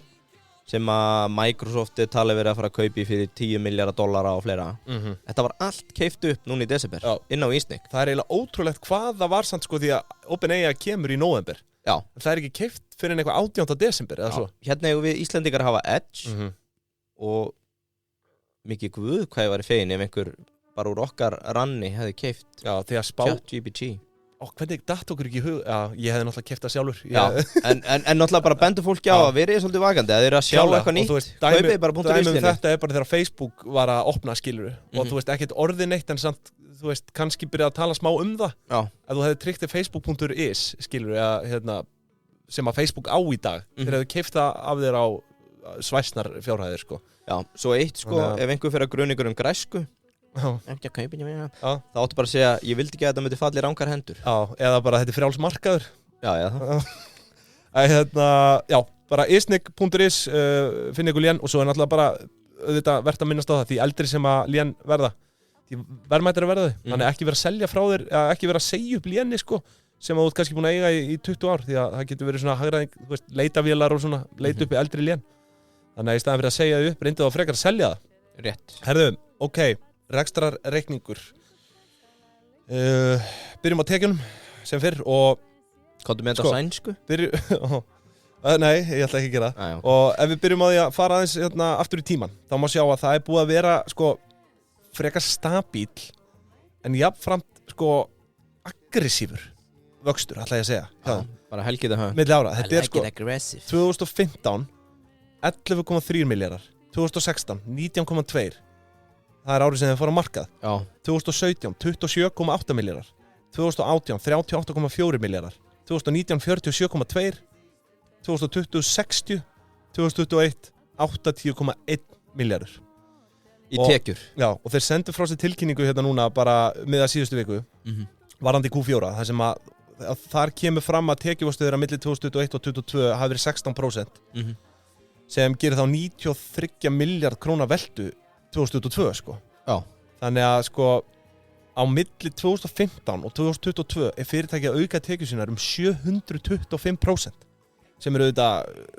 Sem að Microsoft tali verið að fara að kaupa fyrir $10 miljardar og fleira. Þetta var allt keypt upp núna í desember, inn á ISNIC. Það er eiginlega ótrúlegt hvað það var samt sko því að OpenAI kemur í nóvember. Já. Það er ekki keypt fyrir eitthvað 18. desember eða svo. Hérna eigum við Íslendingar hafa Edge og mikið guð hvað ég var í fegin ef einhver bara úr okkar ranni hefði keypt ChatGPT. Hvernig datt okkur ekki í hug? Já, ég hefði náttúrulega keypt það sjálfur. Já, en náttúrulega bara bendur fólki á að verið svolítið vakandi. Að þeir eru að sjá eitthvað nýtt, kaupið bara .is. Þetta er bara þegar Facebook var að opna, skilur. Og þú veist, ekkert orðið neitt, en samt, þú veist, kannski byrjað að tala smá það. Já. Ef þú hefði tryggt facebook.is, skilur, sem að Facebook á í dag, þeir hefðu keypt það af þér á svæsnar fjárhæðir, sko. Já, svo eitt, sko, ef einhver fer að gruna ykkur græsku, ekki að kaupa þá áttu bara að segja ég vildi ekki að þetta myndi falla í rangar hendur. Já, eða bara þetta er frjáls markaður. Já, eða það. Já, bara isnic.is finna ykkur lén og svo er náttúrulega bara auðvitað verðt að minnast á það því eldri sem að lén verða því verðmættir að verða þau. Þannig ekki vera að selja frá þér, ekki vera að segja upp léni sko sem að þú ert kannski búin að eiga í 20 ár því að það getur verið svona hagræðing, þú veist, leitavélar og svona, leita upp í eldri lén. Þannig að í staðan fyrir að segja þau upp, reyndu þá frekar að selja það. Rétt. Herðu, ok, rekstrarreikningur. Byrjum á tekjunum sem fyrr og Komdu með þetta á sænsku? Nei, ég ætla ekki að gera það. Og ef við byrjum á því að fara aðeins aftur í tíman, þá má sjá að það er búið að vera sko frekar stabíl en jafnframt sko aggressífur vöxtur, ætla ég að segja. Já, bara helgið það. Milli ára. Þetta er sko 2015 11,3 miljardar, 2016 19,2, það árið sem þeir fóru á markað. Já. 2017, 27,8 milljarðar. 2018, 38,4 milljarðar. 2019, 47,2. 2020, 60. 2021, 80,1 milljarður. Í tekjur. Já, og þeir sendu frá sér tilkynningu hérna núna bara miða síðustu viku, varandi Q4, þar sem að þar kemur fram að tekjuvöxtur þeirra milli 2021 og 2022 hafi verið 16%, sem gerir þá 93 miljard króna veltu 2022, sko. Já. Þannig að, sko, á milli 2015 og 2022 er fyrirtæki að auka tekjur sínar 725%, sem eru auðvitað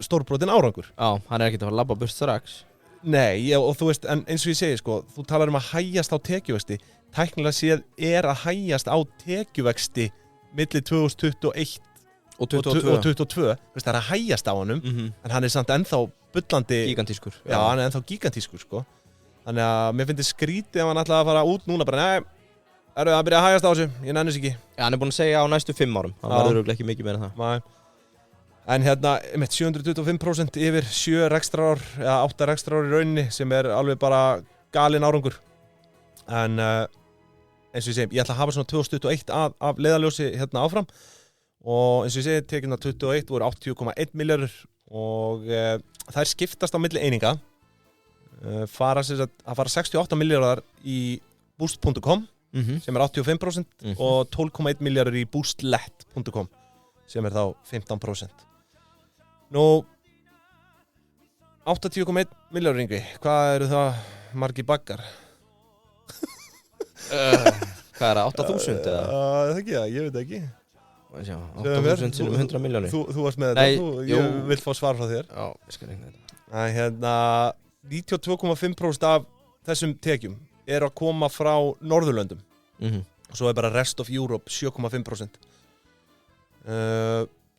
stórbrotin árangur. Já, hann ekkert að fara að labba burt strax. Nei, og þú veist, en eins og ég segi, sko, þú talar að hægjast á tekjuvexti. Tæknilega séð er að hægjast á tekjuvexti milli 2021 og 2022. Veist, það er að hægjast á honum, en hann er samt ennþá bullandi... Gigantískur. Já, hann er ennþá gigantískur, sko. Þannig að mér finnst þið skrítið ef hann ætlaði að fara út núna, bara, nei, erum við að byrja að hægjast á þessu, ég nenni þess ekki. Já, hann er búinn að segja á næstu 5 árum. Hann verður örugglega ekki mikið meira en það. Nei. En hérna, 725% yfir 7 rekstrarár, eða 8 rekstrarár í rauninni, sem er alveg bara galinn árangur. En eins og ég segi, ég ætla að hafa svona 2021 af leiðarljósi hérna áfram. Og eins og ég segi, tekjurnar 21 voru 80,1 milljarður og þær skiptast á milli eininga. Það fara 68 milljarðar í boost.com, sem er 85%, og 12,1 milljarður í boostlet.com, sem er þá 15%. Nú, 80,1 milljarður, Yngvi, hvað eru það margir baggar? Hvað er það, 8.000 eða? Það ekki það, ég veit ekki. 8.000 sinum 100 miljónir. Þú varst með þetta, ég vil fá svar frá þér. Já, ég skal regna þetta. Hérna, 92,5% af þessum tekjum er að koma frá Norðurlöndum. Og svo er bara rest of Europe 7,5%.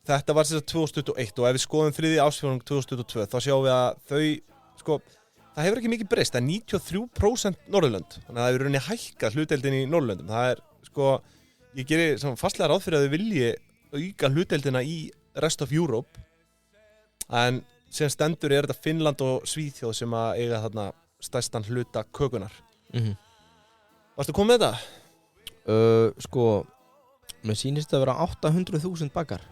Þetta var þess að 2021 og ef við skoðum þriðja ársfjórðung 2022 þá sjáum við að þau, sko, það hefur ekki mikið breyst, það er 93% Norðurlönd, þannig að það er rauninni hækkað hlutdeildin í Norðurlöndum. Það er, sko, ég geri fastlega ráð fyrir að þau vilji auka hlutdeildina í rest of Europe, en sem stendur er þetta Finnland og Svíþjóð sem að eiga þarna stærstan hluta kökunar. Varstu komið með þetta? Sko, mér sýnist að vera 800.000 baggar.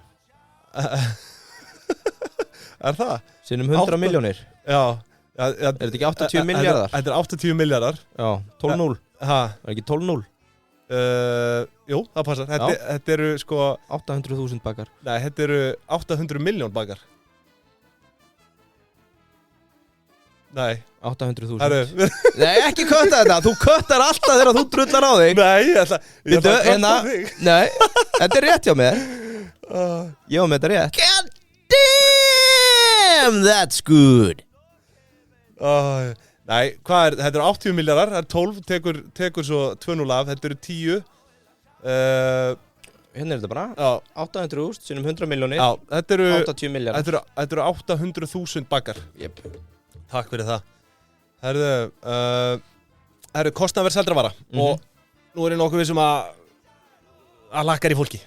Er það? Sinnum 100 miljónir. Já. Er þetta ekki 80 miljardar? Þetta er 80 miljardar. Já, 12-0. Ha? Er ekki 12-0? Jú, það passar. Þetta eru sko 800.000 baggar. Nei, þetta eru 800 miljón baggar. Nei, 800.000. Nei, ekki kötta þetta. Þú köttar alltaf þegar þú drullar á þig. Nei, ég ætla að kötta þig. Nei, þetta er rétt hjá mér. Ég var með þetta rétt. God damn, that's good. Nei, hvað er, þetta eru 80 miljardar, það er 12, tekur svo 2-0 af, þetta eru 10. Hérna er þetta bara, 800.000 sinum 100 miljónir. Já, þetta eru 80 miljardar. Þetta eru 800.000 baggar. Jep. Takk fyrir það. Herðu, kostnaðarverð seldra vara. Og nú er ég nokkuð vissum að lakkar í fólki.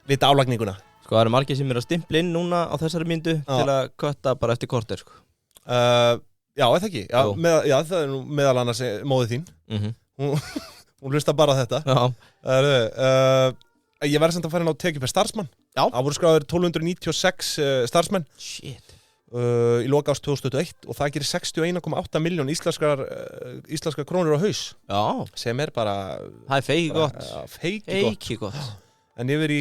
Vita álagninguna. Sko, það eru margir sem eru að stimpla inn núna á þessari myndu til að kötta bara eftir korter, sko. Já, eða ekki. Já, það er nú meðal annars móðið þín. Hún hlusta bara á þetta. Já. Ég verði samt að fara inn á tekju per starfsmann. Já. Það voru skráður 1296 starfsmenn. Shit. Í loka árs 2021 og það gerir 61,8 miljón íslenskar krónur á haus. Já. Sem er bara... Það er feiki gott. Feiki gott. En yfir í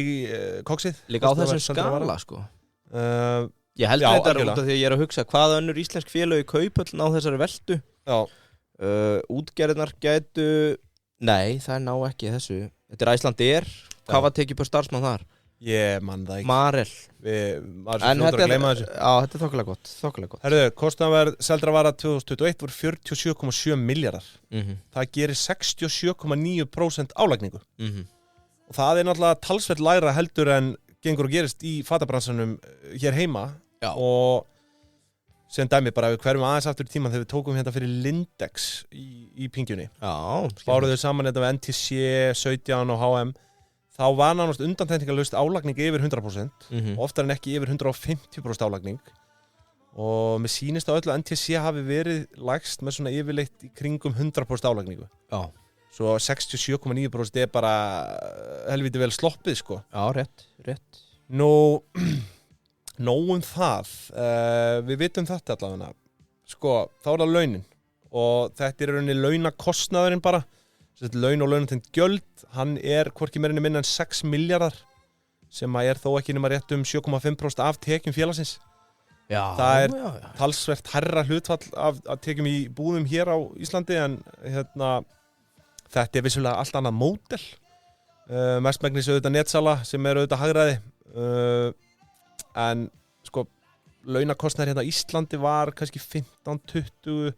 koksið. Líka á þessum skala, sko. Ég held þetta út af því að ég er að hugsa hvaða önnur íslensk félög í Kauphöllin á þessari veltu. Já. Útgerðirnar gætu... Nei, það ná ekki þessu. Þetta er Icelandair. Hvað var tekið per starfsmann þar? Ég mann það ekki. Marel. Maður sem fljótur að gleyma þessu. Já, þetta er þokkalega gott. Þokkalega gott. Herðu, kostnaðarverð seldra vara 2021 voru 47,7 miljardar. Það gerir 67,9% álagningu. Og það er náttúrulega talsvert lægra heldur en gengur og gerist í fatabransanum hér heima. Já. Og sem dæmi bara við hverjum aðeins aftur í tíman þegar við tókum hérna fyrir Lindex í pingjunni. Já. Báruðu saman þetta með NTC, 17 og HM. Þá var nánast undantekningarlaust álagning yfir 100%, oftar en ekki yfir 150% álagning. og mér sýnist á öllu að NTC hafi verið lægst með svona yfirleitt í kringum 100% álagningu. Já. Svo 67,9% bara helviti vel sloppið, sko. Já, rétt. Nú, það. Við vitum þetta allavega. Sko, þá það launin. Og þetta rauninni launakostnaðurinn bara. Þetta laun og launatengt gjöld. Hann hvorki meira minna en 6 milljarðar. Sem þó ekki nema rétt 7,5% af tekjum félagsins. Já, það talsvert hærra hlutfall af tekjum í búðum hér á Íslandi en þetta vissulega allt annað módel. Mestmegnis auðvitað netsala sem auðvitað hagræði. En sko, launakostnaður hérna á Íslandi var kannski 15-20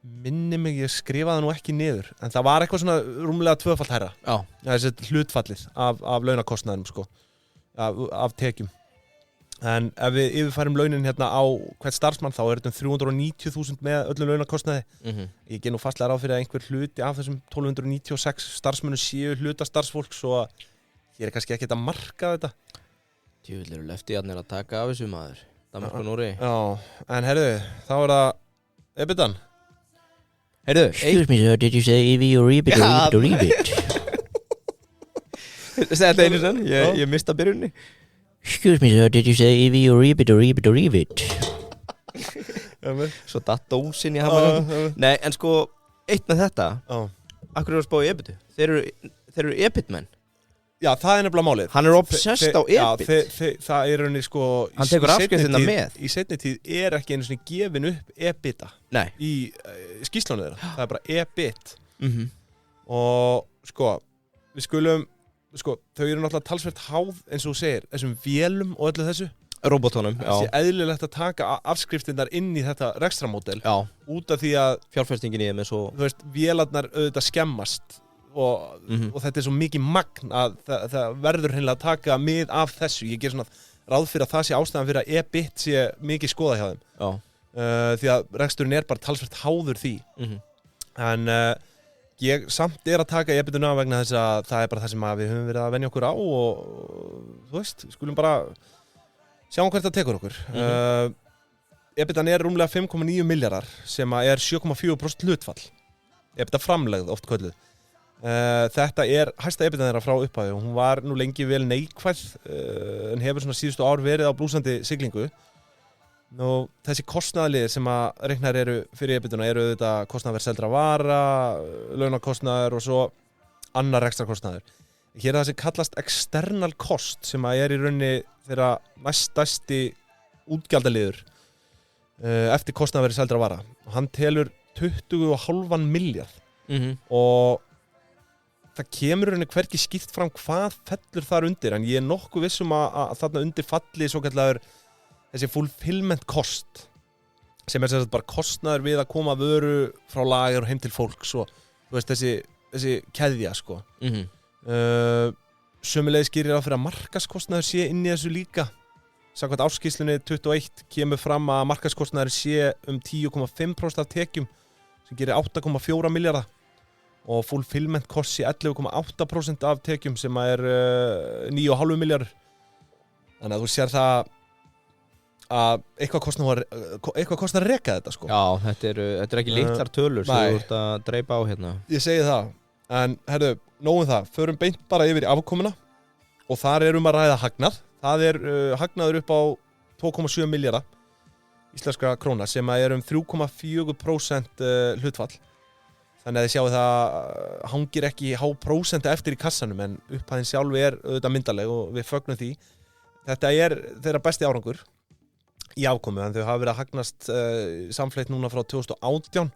minni mig, ég skrifaði nú ekki niður. En það var eitthvað svona rúmlega tvöfalt hærra. Já. Þessi hlutfallið af launakostnaðinum, sko. Af tekjum. En ef við yfirfærum launin hérna á hvert starfsmann þá þetta 390.000 með öllum launakostnaði. Ég gef nú fastlega ráð fyrir að einhver hluti af þessum 1296 starfsmönnum séu hluta starfsfólks og hér kannski ekki að marka þetta. Djöfull eru leftiðarnir að taka af þessu maður. Danmörk og Nóri. Já, en heyrðu, þá það EBITDAn. Heyrðu, Excuse me sir, did you say EV or EBIT or EBIT? Segð þetta einu sann, ég mista byrjunni. Excuse me sir, did you say EV or EBIT or EBIT or EBIT? Svo datt dósin í hafna. Nei, en sko, eitt með þetta. Akkur að spá í EBIT? Þeir eru EBIT-menn. Já, það nefnilega málið. Hann obsessed á EBIT. Já, það rauninni sko... Hann tekur afskriftina með. Í seinni tíð einu svona gefin upp EBITDA. Nei. Í skýrslunni þeirra. Það bara EBIT. Og sko, við skulum... Sko, þau náttúrulega talsvert háð, eins og þú segir, þessum vélum og öllu þessu. Robotunum, já. Það eðlilegt að taka afskriftinnar inn í þetta rekstramódel. Já. Út af því að... Fjárfestingin í þeim svo... Þú veist, vélarnar auðvitað skemmast og þetta svo mikið magn að það verður hreinlega að taka mið af þessu. Ég ger svona ráð fyrir að það sé ástæðan fyrir að EBIT sé mikið skoða hjá þeim. Já. Því að reksturinn bara talsvert háður því. En... Ég samt að taka EBITuna vegna þess að það bara það sem við höfum verið að venja okkur á og þú veist, skulum bara sjá hvert það tekur okkur. EBITan rúmlega 5,9 milljarðar sem 7,4% hlutfall. EBITDA framlegð oft kölluð. Þetta hæsta EBITan þeirra frá upphafi og hún var nú lengi vel neikvæð en hefur svona síðustu ár verið á blúsandi siglingu. Nú, þessi kostnaðarliðir sem reiknar eru fyrir EBITuna þetta kostnaðarverð seldra vara, launakostnaður og svo annar rekstrakostnaður. Hér það sem kallast external cost sem í rauninni þeirra næststærsti útgjaldaliður eftir kostnaðarverð seldra vara. Hann telur 20,5 milljarð og það kemur rauninni hvergi skýrt fram hvað fellur þar undir en ég nokkuð vissum að þarna undir falli svo kallaður þessi fulfillment cost sem sem sagt bara kostnaður við að koma vöru frá lager og heim til fólks og þú veist þessi keðja sko. Sömuleiðis gerir ráð fyrir að markaðskostnaður sé inn í þessu líka. Samkvæmt ársskýrslunni 21 kemur fram að markaðskostnaður sé 10,5% af tekjum sem gerir 8,4 milljarða og fulfillment cost sé 11,8% af tekjum sem 9,5 milljarður. Þannig að þú sér það að eitthvað kostnar að reka þetta sko. Já, þetta ekki litlar tölur sem þú ert að dreipa á hérna. Ég segi það, en herðu, nógum það, förum beint bara yfir í afkomuna og þar að ræða hagnað. Það hagnaður upp á 2,7 milljarða íslenskra króna sem 3,4% hlutfall. Þannig að þið sjáu það hangir ekki há prósentu eftir í kassanum en upphæðin sjálf auðvitað myndarleg og við fögnum því. Þetta þeirra besti árangur í afkomu, en þau hafa verið að hagnast samfleytt núna frá 2018.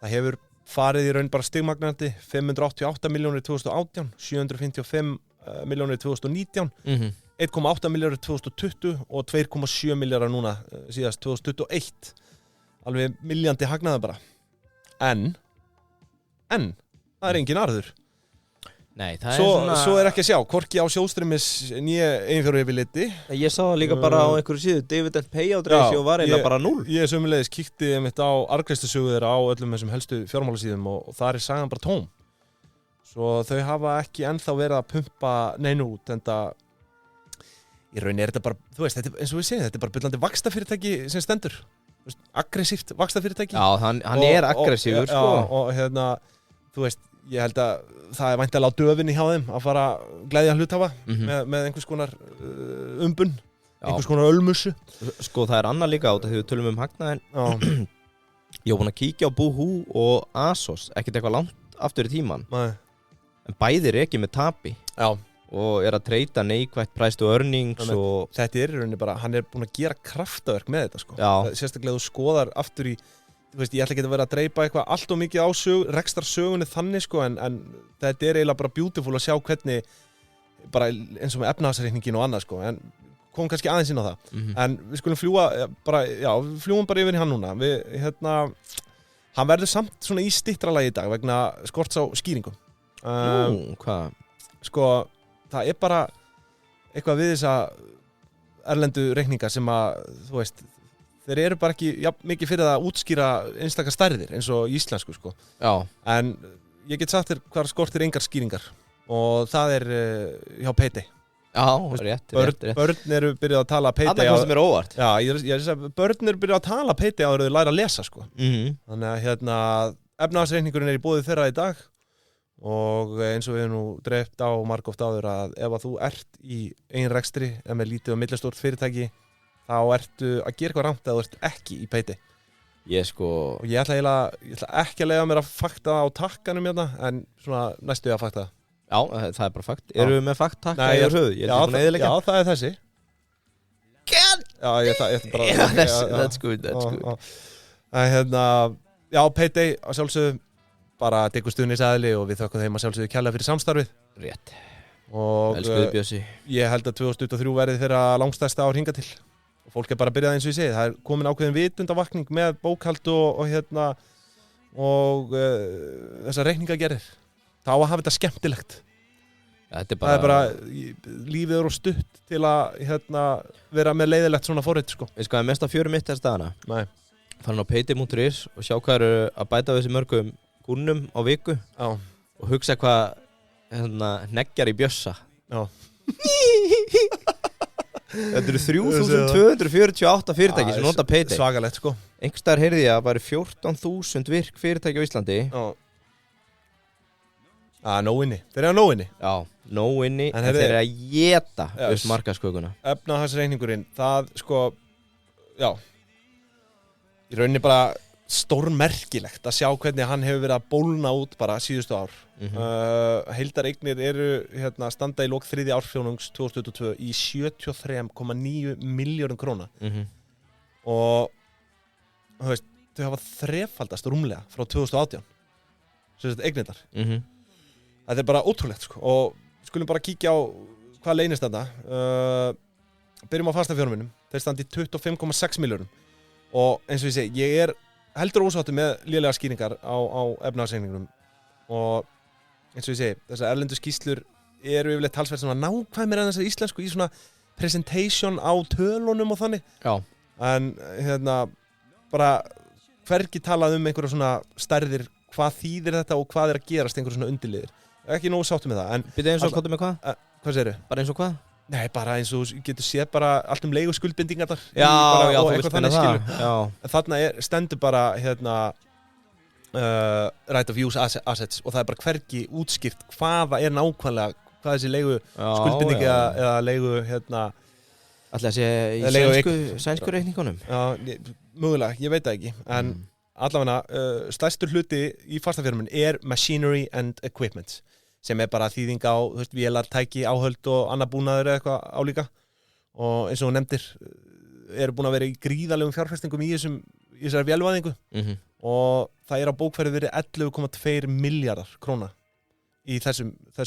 Það hefur farið í raun bara stigmagnandi 588 milljónir 2018, 755 milljónir 2019, 1,8 milljónir 2020 og 2,7 milljónir núna síðast 2021. Alveg milljandi hagnaði bara. En það engin arður. Nei, það svo ekki að sjá, hvorki á sjóðstreymis nýja eiginfjárhæfiliti. Ég sá það líka bara á einhverju síðu, dividend payout ratio var eiginlega bara 0. Ég sömuleiðis kíkti einmitt á arðgreiðslusögu þeirra á öllum þessum helstu fjármálasíðum og þar sagan bara tóm. Svo þau hafa ekki ennþá verið að pumpa neinu út, enda í rauninni þetta bara, þú veist, þetta, eins og við segjum, þetta bara bullandi vaxtafyrirtæki sem stendur, þú veist, aggressíft vaxtafyrirtæki. Já, hann er aggressífur, sko. Já, og þú veist, ég held að það væntanlega á döfinni hjá þeim að fara gleðja hluthafa með einhvers konar umbun, einhvers konar ölmusu. Sko, það annað líka át að því við tölum hagnaðin. Ég var búin að kíkja á Boohoo og ASOS, ekkert eitthvað langt aftur í tíman. Nei. En bæði ekki með tapi. Já. Og að treyta neikvætt price to earnings og... Þetta í rauninni bara, hann búin að gera kraftaverk með þetta, sko. Já. Sérstaklega þú skoðar aftur í, þú veist, ég ætla ekki að vera að dreipa eitthvað allt og mikið á rekstarsögunni þannig, sko, en þetta eiginlega bara beautiful að sjá hvernig, bara eins og með efnahagsreikningin og annað, sko, en kom kannski aðeins inn á það. En við skulum fljúum bara yfir í hann núna. Hann verður samt svona í stittralagi í dag vegna skorts á skýringum. Hvað? Sko, það bara eitthvað við þessa erlendu reikninga sem að, þú veist, þeir eru bara ekki mikið fyrir að útskýra einstakar stærðir eins og í íslensku, sko. Já. En ég get sagt þér hvar skortir engar skýringar og það hjá Payday. Já, rétt. Börn eru byrjað að tala Payday. Annað hvað sem óvart. Já, börn eru byrjað að tala Payday áður þau læra að lesa, sko. Þannig að efnahagsreikningurinn í boði þeirra í dag. Og eins og við erum nú dreift á margóft áður að ef að þú ert í einrekstri eða með lítið og millistórt fyrirtæki þá ertu að gera eitthvað rangt eða þú ert ekki í Payday. Og ég ætla ekki að leiða mér að fakta á takkanum hérna en svona næstu að fakta það. Já, það bara fakt. Eru við með fakttakka í höfuð? Já, það þessi. Já, ég ætla bara That's good. Já, Payday að sjálfsögðu bara diggur stuðningsaðili og við þökkum þeim að sjálfsögðu kærlega fyrir samstarfið. Rétt. Og elskuðu Bjössi. Ég held að 2023 verði þeirra langstærsta ár hingað til. Og fólk bara byrjað eins og ég segi. Það komin ákveðin vitundavakning með bókhald og þessar reikningagerðir. Það á að hafa þetta skemmtilegt. Það bara lífið og stutt til að vera með leiðilegt svona forrit, sko. Veist hvað mest að fjörum mitt þess dagana? Nei. Fann á payday.is og sjá hvað eru að bæta við þessi mörgum gúnnum á viku. Já. Og hugsa hvað hneggjar í Bjössa. Já. Þetta eru 3248 fyrirtæki sem nota Payday. Svakalegt, sko. Einhvers staðar heyrði ég að það væri 14.000 virk fyrirtæki á Íslandi. Já. Nóg inni. Þeir eru að nóg inni. Já, nóg inni, en þeir eru að geta upp markaðskökuna. Efnahagsreikningurinn, það sko, já, í rauninni bara stórmerkilegt að sjá hvernig hann hefur verið að bólna út bara síðustu ár. Heildareignir eru standa í lok þriðja ársfjórðungs 2022 í 73,9 milljörðum króna. Og þú veist, þau hafa þrefaldast rúmlega frá 2018. Svo þetta eignirnar. Þetta bara ótrúlegt, sko. Og skulum bara kíkja á hvað leynist þetta. Byrjum á fastafjármunum. Þeir standi í 25,6 milljörðum. Og eins og ég segi, ég heldur ósáttur með lélega skýringar á efnahagsreikningunum. Og eins og ég segi, þessar erlendu skýrslur eru yfirleitt talsvert svona nákvæmir en þessar íslensku í svona presentation á tölunum og þannig. Já. En bara hvergi talað einhverja svona stærðir, hvað þýðir þetta og hvað að gerast einhverja svona undirliðir. Ekki nógu sáttur með það. En byrja eins og hvað með hvað? Hvað segirðu? Bara eins og hvað? Nei, bara eins og getur séð bara allt leigu skuldbindingar þar. Já, þú veist þannig það. En þarna stendur bara right of use assets og það bara hvergi útskýrt hvaða nákvæmlega, hvað þessi leigu skuldbinding eða leigu Ætli að sé í sænsku reikningunum? Já, mögulega, ég veit það ekki. En allavega, stærstur hluti í fastafjármunum machinery and equipment sem bara þýðing á, þú veist, vélartæki, áhöld og annað búnaður eða eitthvað álíka. Og eins og þú nefndir, eru búin að vera í gríðalegum fjárfestingum í þessari vélvæðingu. Og það á bókfæri verið 11,2 milljarðar króna í þessum það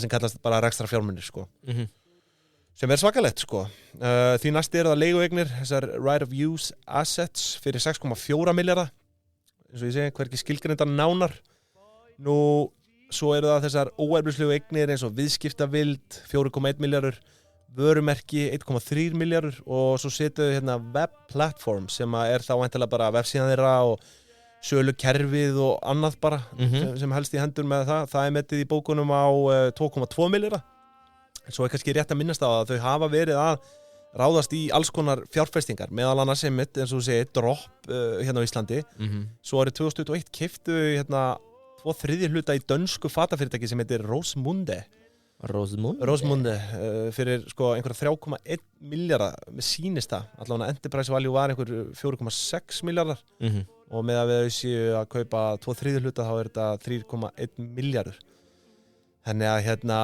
sem kallast bara rekstrarfjármunir, sko. Sem svakalegt, sko. Því næst eru það leigueignir, þessar right of use assets fyrir 6,4 milljarða. Eins og ég segi, hvergi skilgreinda nánar. Nú, svo eru það þessar óefnislegu eignir eins og viðskiptavild, 4,1 milljarður, vörumerki, 1,3 milljarður og svo setuðu web platform sem þá væntanlega bara vefsíðan þeirra og sölukerfið og annað bara sem helst í hendur með það. Það metið í bókunum á 2,2 milljarða. Svo er kannski rétt að minnast á að þau hafa verið að ráðast í alls konar fjárfestingar, meðal annars einmitt, eins og þú segir, Drop hérna á Íslandi. Svo árið 2021 keyptu hérna 2/3 hluta í dönsku fatafyrirtæki sem heitir Rosemunde fyrir sko einhverja 3,1 milljarða með sýnist það, allavega enterprise value var einhver 4,6 milljarðar og með að við séu að kaupa 2/3 hluta þá er þetta 3,1 milljarður. Þannig að hérna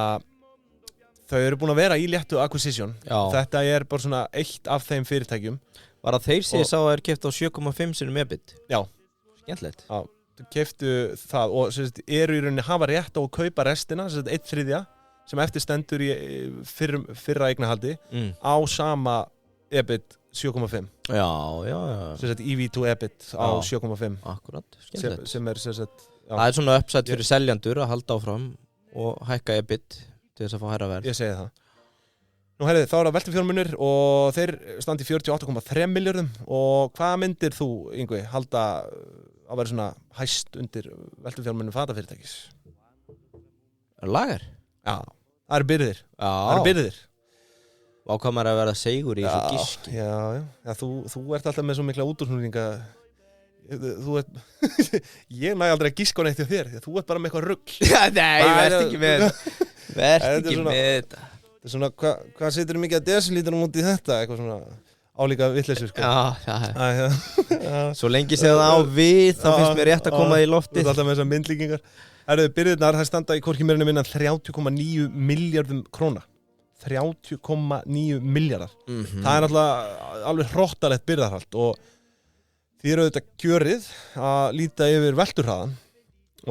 þau eru búin að vera í léttu acquisition. Þetta er bara svona eitt af þeim fyrirtækjum. Var að þeir séu sá að er keypt á 7,5 sinum EBIT? Já. Skemmtilegt. Já, þau keyptu það og eru í rauninni hafa rétt á að kaupa restina, 1/3 sem eftir stendur í fyrra eignahaldi á sama EBIT 7,5. Já. EV to EBIT á 7,5. Akkurat, skemmtilegt. Sem er það er svona uppsett fyrir seljandur að halda áfram og hækka EBIT til þess að fá hærra verð. Ég segi það. Nú herrið, þá er það veltufjármunir og þeir standi 48,3 milljörðum og hvað myndir þú, Yngvi, halda að vera svona hæst undir veltufjármunum fatafyrirtækis? Lager? Já, það eru byrðir. Og hvað maður að vera segur í þessu gíski. Já, þú ert alltaf með svo mikla útúrsnúninga. Þú ert ég næ aldrei að gíska á neitt hjá þér, þú ert bara með eitthvað rugl. Nei, verð ekki með þetta. Þetta er svona, hvað setur mikið að desilítur út í þetta? Eitthvað svona álíka vitleysu, sko. Já. Svo lengi séð það á við, þá finnst mér rétt að koma í loftið. Þú ert alltaf með þessar myndlíkingar. Byrðirnar, það standa í hvorki meira minna 30,9 miljardum króna. 30,9 miljardar. Það er náttúrulega alveg hrottalegt byrðarhald og því eru þetta kjörið að líta yfir velturhraðan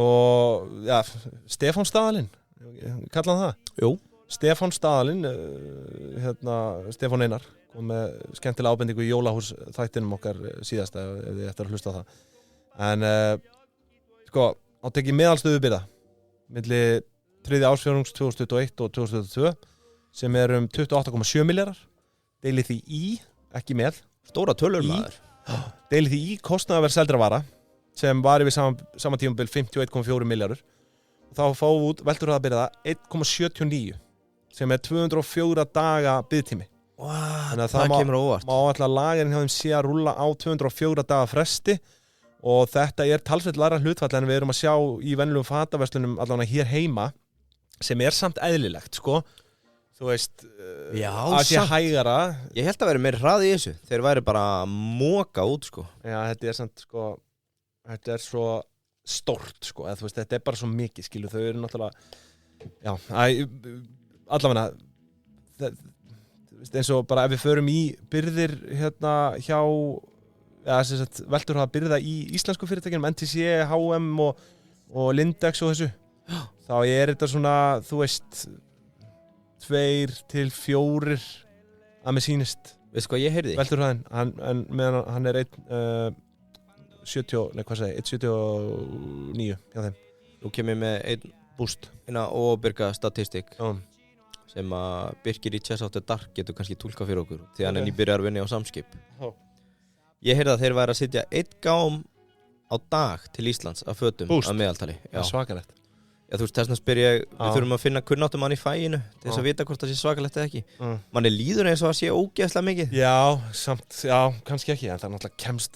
og ja, Stefán Staðalinn, kalla hann það? Jú. Stefán Staðalinn, Stefán Einar, kom með skemmtilega ábendingu í jólahús þættinum okkar síðasta ef þið eftir að hlusta á það. En sko, á tekið meðalstöðu byrða milli 3. ársfjórðungs 2021 og 2022 sem er 28,7 miljardar, deilið því í, ekki með, stóra tölur maður. Deilið því í kostnaðarverð seldra vara sem var yfir sama tímabil 51,4 miljardur og þá fáum við út velturhraðabyrða 1,79 sem er 204 daga biðtími. Þannig að það kemur á óvart. Má alltaf lagerinn hjá þeim sé að rúlla á 204 daga fresti og þetta er talsveit lægra hlutfall en við erum að sjá í venjulegum fataverslunum allavega hér heima sem er samt eðlilegt, sko. Þú veist, að sé hægara. Ég held að vera meira hraði í þessu. Þeir væri bara að móka út, sko. Já, þetta er samt, sko, þetta er svo stórt, sko. Eða, þú veist, þetta er bara svo mikið, skilu. Þau eru náttúrulega, já, allavega, eins og bara ef við förum í byrðir hérna hjá, ja, velturhraða byrða í íslensku fyrirtækjum, NTC, H&M og Lindex og þessu. Þá er þetta svona, þú veist, 2 til 4 að með sýnist. Veistu hvað ég heyrði? Velturhraðin, hann er 1,79 hjá þeim. Nú kemur með einn búst, eina óbyrga statistik sem að Birkir í Chess After Dark getur kannski túlka fyrir okkur því hann er nýbyrjar vinni á Samskip. Ég heyrði að þeir væri að setja 1 gám á dag til Íslands af fötum að meðaltali. Já, svakalegt. Já, þú veist, þess vegna spyr ég, við þurfum að finna kunnáttumann í fæinu til þess að vita hvort það sé svakalegt eða ekki. Manni líður eins og að sé ógeðslega mikið. Já, samt, já, kannski ekki, en það er náttúrulega kemst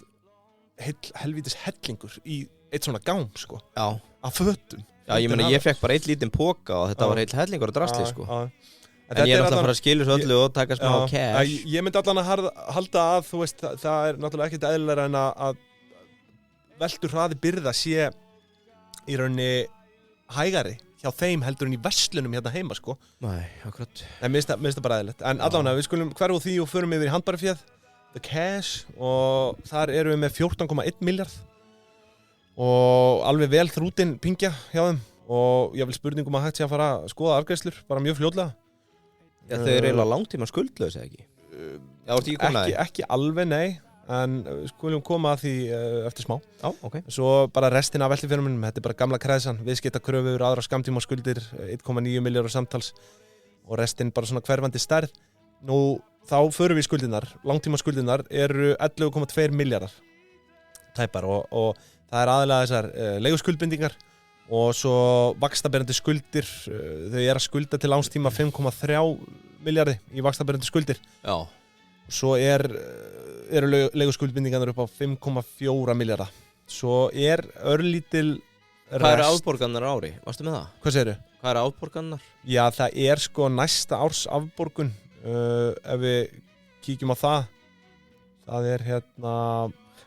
helvítis hellingur í eitt svona gám, sko. Já. Af fötum. Já, ég meina, ég fekk bara eitt lítinn póka og þetta var heill hellingur að drasli, sko. En ég er náttúrulega að fara að skilja svo öllu og taka smá cash. Ég myndi allan að halda að, þú veist, það er náttúrulega ekkert eðlilegra en að velturhraði byrða sé í rauninni hægari hjá þeim heldur en í verslunum hérna heima, sko. Nei, akkurat. En mér finnst það bara eðlilegt. En allavega, við skulum hverfa því og förum yfir í handbaraféð, The Cash, og þar erum við með 14,1 miljard og alveg vel þrútin pingja hjá þeim og ég vil spurningum að hægt sé að fara að skoða arðgreiðslur, bara mjög fljótlega. Já, þau eru eiginlega langtíma skuldlaus, eða ekki? Já, ertu ekki komið að því? Ekki alveg, nei. En skulum koma að því eftir smá. Já, ok. Svo bara restin af veltufjármunum, þetta er bara gamla kreðsan, viðskiptakröfur, aðra skammtíma skuldir, 1,9 milljarður samtals og restin bara svona hverfandi stærð. Nú, þá förum við skuldirnar, langtíma skuldirnar eru 11,2 milljarðar tæpar og það er aðalega þessar leiguskuldbindingar og svo vaxtaberandi skuldir, þau að skulda til lánstíma 5,3 milljarði í vaxtaberandi skuldir. Já. Svo eru leiguskuldbindingarnir upp á 5,4 milljarða. Svo örlítil Hvað eru afborganir á ári? Varstu með það? Hvað segirðu? Hvað eru afborganir? Já, það sko næsta árs afborgun, ef við kíkjum á það. Það hérna...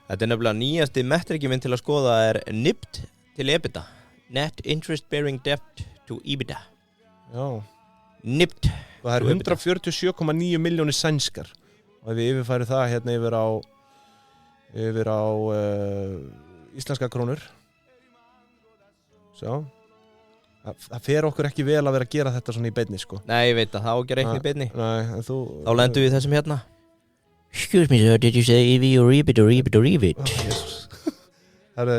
Þetta nefnilega nýjasti metrikinn minn til að skoða NIBD til EBITDA. Net Interest Bearing Debt to EBITDA. Já. NIBD. Það 147,9 milljónir sænskar. Og ef við yfirfærum það hérna yfir á íslenska krónur. Svo. Það fer okkur ekki vel að vera að gera þetta svona í beinni, sko. Nei, ég veit að það á ekki reikni í beinni. Nei, en þú... Þá lendum við þessum hérna. Excuse me, sir, did you say EV or EBIT or EBIT or EBIT? Jesus.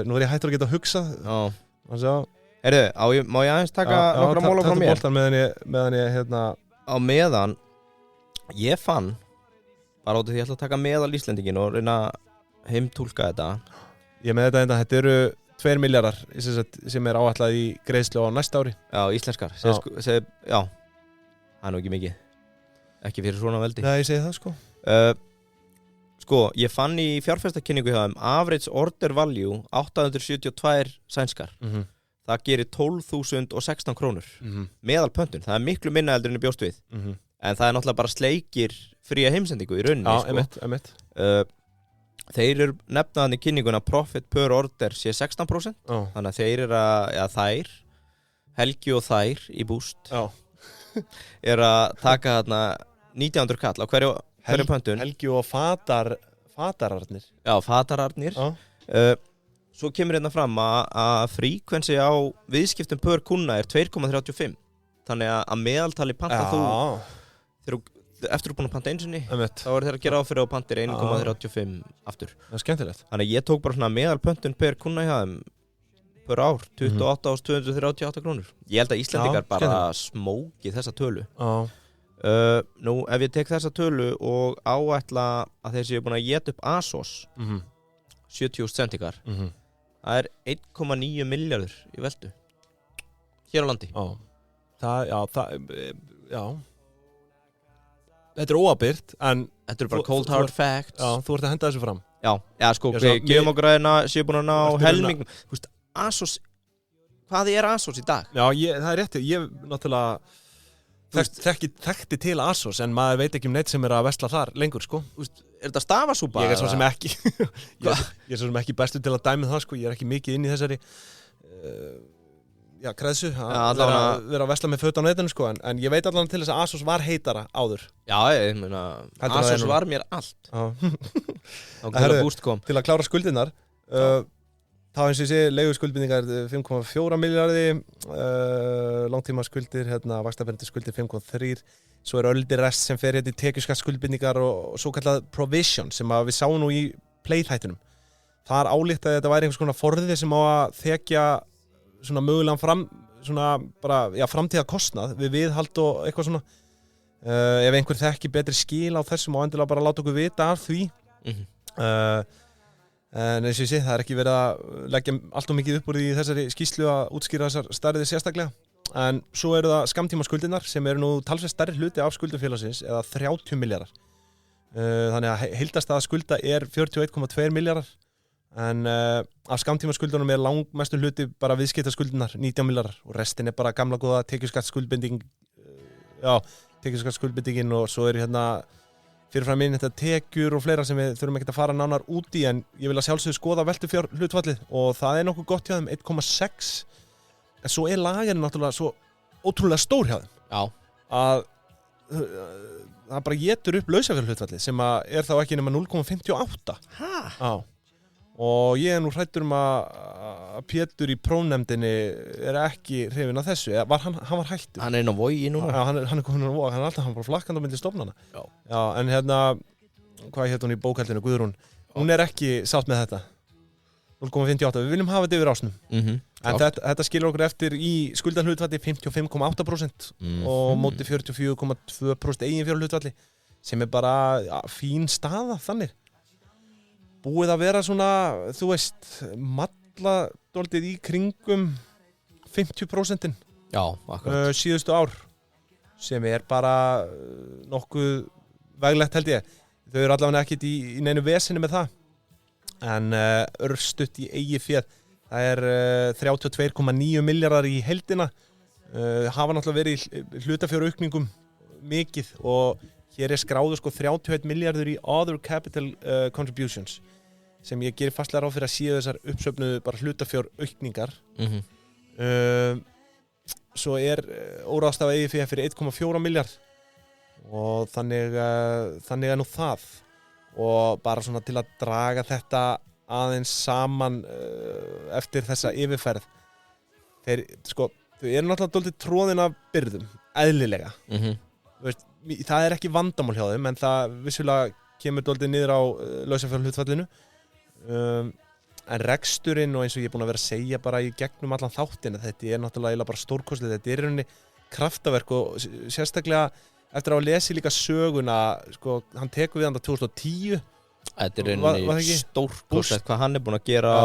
Nú ég hættur að geta að hugsa. Já. Heyrðu, má ég aðeins taka nokkra móla frá mér? Boltan meðan ég hérna... Á meðan, ég fann, bara áttu því ég ætla að taka meðal Íslendingin og reyna heimtúlka þetta. Ég með þetta eru 2 milljarðar sem áætlað í greiðslu á næsta ári. Já, íslenskar. Já, það nú ekki mikið. Ekki fyrir svona veldi. Nei, ég segi það, sko. Sko, ég fann í fjárfestakynningu hjá þeim average order value 872 sænskar. Það gerir 12.016 krónur. Meðal pöntun. Það miklu minna heldur en bjóst við. En það náttúrulega bara sleikir fría heimsendingu í rauninni. Já, sko. Emitt. Þeir eru nefnaðan í kynninguna profit per order sé 16%. Þannig að þeir þær, Helgi og þær í búst að taka þarna 1900 kall á hverju pöntun. Helgi og fatararnir. Já, fatararnir. Svo kemur hérna fram að fríkvensi á viðskiptum per kuna 2,35. Þannig að meðaltali panta þú eftir að búin að panta einu sinni, þá þeir að gera áfyrir á pantir 1,35 aftur. Það skemmtilegt. Þannig að ég tók bara svona meðalpöntun per kuna hjá þeim per ár, 28.238 krónur. Ég held að Íslendingar bara smóki þessa tölu. Nú, ef ég tek þessa tölu og áætla að þeir séu búin að éta upp ASOS, 70 centikar, það 1,9 milljarður í veldu. Hér á landi. Já. Þetta óabyrt, en... Þetta bara cold hard facts. Já, þú ert að henda þessu fram. Já, sko, gefum okkur að séu búin að ná helming. Þú veist, ASOS, hvað ASOS í dag? Já, það rétt, ég náttúrulega þekkti til ASOS, en maður veit ekki neitt sem að versla þar lengur, sko. Þú veist, þetta stafasúpa? Ég svo sem ekki, ég svo sem ekki bestur til að dæmi það, sko. Ég ekki mikið inn í þessari... kreðsu, að vera að vesla með föt á netinu, sko, en ég veit allan til þess að ASOS var heitara áður. Já, ég meina, ASOS var mér allt. Til að klára skuldinnar, þá eins og ég sé, leiguskuldbindingar 5,4 milljarði, langtíma skuldir, vaxtaberandi skuldir 5,3, svo öldir rest sem fer í tekjuskattskuldbindingar og svo kallað provision sem við sáum nú í play-þættinum. Það álíkt að þetta væri einhvers konar forði sem á að þekja svona mögulegan framtíða kostnað við viðhald og eitthvað svona. Ef einhver þekki betri skil á þessum og endilega bara láta okkur vita af því. En eins og ég sé, það ekki verið að leggja allt of mikið upp úr í þessari skýrslu að útskýra þessar stærðir sérstaklega. En svo eru það skammtíma skuldirnar sem eru nú talsvert stærri hluti af skuldum félagsins eða 30 milljarðar. Þannig að heildarstaða skulda 41,2 milljarðar. En af skammtíma skuldunum langmestu hluti bara viðskiptaskuldinar 19 milljarðar og restin bara gamla góða tekjuskattsskuldbinding tekjuskattsskuldbindingin og svo hérna fyrirfram inn þetta tekjur og fleira sem við þurfum ekkert að fara nánar út í, en ég vil að sjálfsögðu skoða veltufjárhlutfallið og það nokkuð gott hjá þeim 1,6, en svo lagirinn náttúrulega svo ótrúlega stór hjá þeim að það bara étur upp lausafjárhlutfallið sem að þá ekki nema 0,58. Og ég nú hræddur að Pétur í prófnefndinni ekki hrifinn af þessu. Hann var hættur. Hann inn á Vogi núna. Já, hann komin inn á Vogi. Hann bara flakkandi á milli stofnana. Já, en hvað hún í bókhaldinu, Guðrún? Hún ekki sátt með þetta. 0,58. Við viljum hafa þetta yfir ásnum. En þetta skilur okkur eftir í skuldahlutfalli 55,8% og móti 44,2% eiginfjárhlutfalli sem bara fín staða þannig. Búið að vera svona, þú veist, malla dálítið í kringum 50% Já, akkurat síðustu ár sem bara nokkuð veglegt held ég. Þau eru allavega ekkert í neinu veseni með það en örstutt í eigið féð það 32,9 milljarðar í heildina hafa náttúrulega verið í hlutafjáraukningum mikið og hér skráður sko 31 milljarður í other capital contributions sem ég gerir fastlega ráð fyrir að séu þessar uppsöfnuðu bara hlutafjáraukningar svo óráðstafað eigið féð fyrir 1,4 milljarð og þannig nú það og bara svona til að draga þetta aðeins saman eftir þessa yfirferð þau eru náttúrulega dálítið tróðin af byrðum, eðlilega veist, það ekki vandamál hjá þeim en það vissulega kemur dálítið niður á lausafjárhlutfallinu en reksturinn og eins og ég búin að vera að segja bara í gegnum allan þáttina þetta náttúrulega bara stórkostlið, þetta í rauninni kraftaverk og sérstaklega eftir að lesi líka söguna sko, hann tekur við hann 2010 Þetta rauninni stórkostlegt hvað hann búin að gera á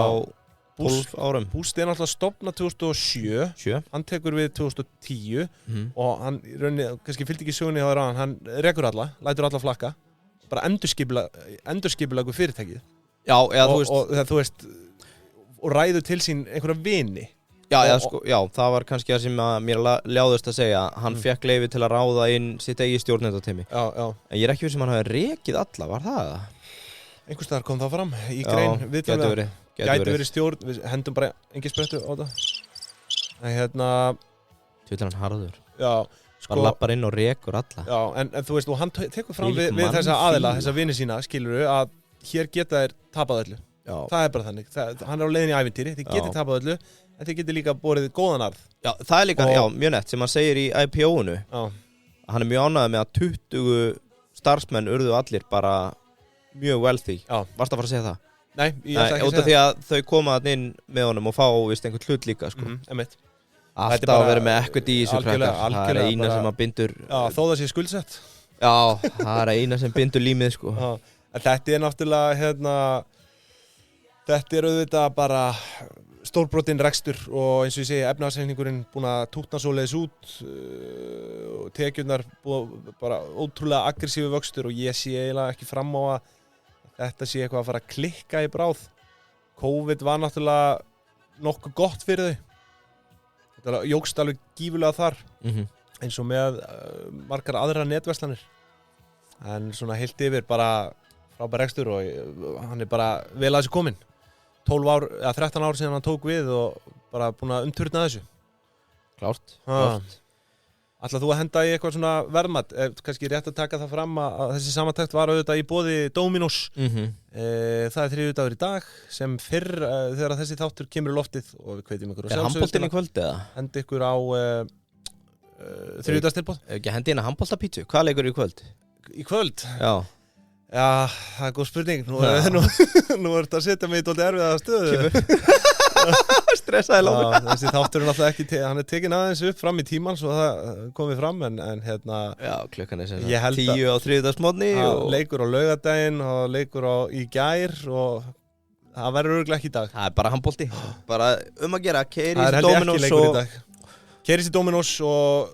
12 árum Boost náttúrulega stofnað 2007 hann tekur við 2010 og hann rauninni, kannski fylgdi ekki sögunni á þér hann rekur lætur alla flakka bara endurskipulegu fyrirtækið Já, eða þú veist og ræður til sín einhverja vini Já, það var kannski það sem mér ljáðust að segja hann fekk leyfi til að ráða inn sitt eigi stjórnendateymi en ég ekki viss sem hann hafi rekið alla, var það? Einhvers staðar kom það fram í grein gæti verið stjórn, við hendum bara engin sprettu á það Hann harður Já, hann lappar inn og rekur alla Já, en þú veist, og hann tekur fram við þessa aðila, þessa vini sína, skilurðu að hér geta þér tapað öllu það bara þannig, hann á leiðin í ævintýri þið getið tapað öllu, en þið getið líka borið góðan arð Já, það líka, mjög nett sem hann segir í IPO-unu hann mjög ánægður með að 20 starfsmenn urðu allir bara mjög wealthy Varstu að fara að segja það? Nei, ég ætla ekki að segja það Út af því að þau koma inn með honum og fá vist einhvern hlut líka sko. Alltaf að vera með equity í þessu krakkar það eina sem að bindur Já, þó það sé skuldsett Já, það eina sem bindur límið sko. En þetta náttúrulega þetta auðvitað bara stórbrotinn rekstur og eins og ég segi efnahagsreikningurinn búin að tútna svoleiðis út og tekjurnar bara ótrúlega aggressífu vöxtur og ég sé eiginlega ekki fram á að þetta sé eitthvað að fara að klikka í bráð COVID var náttúrulega nokkuð gott fyrir þau þetta jókst alveg gífurlega þar eins og með margar aðra netverslanir en svona heilt yfir bara frábær rekstur og hann bara vel að þessu kominn 12 ár, eða 13 ár síðan hann tók við og bara búin að umturna þessu Klárt Ætlar þú að henda í eitthvað svona verðmat kannski rétt að taka það fram að þessi samantekt var auðvitað í boði Dominos það 3 dagur í dag sem fyrr þegar þessi þáttur kemur í loftið og við hvetjum ykkur handboltinn í kvöld eða? Hendi ykkur á 3 dagstilboð Ekki hendi inn að handboltapítsu, hvað leikur í kvöld? Í kvöld? Já, það góð spurning nú ertu að setja mig í dálítið erfiða stöðu Stressaði lágur Þessi þáttur náttúrulega ekki hann tekin aðeins upp fram í tíman svo það komið fram en Já, klukkan sem 10 á þriðjudagsmorgni leikur á laugardaginn og leikur í gær og það verður örugglega ekki í dag Það bara handbolti bara að gera, keirist Dominos og Keirist í Dominos og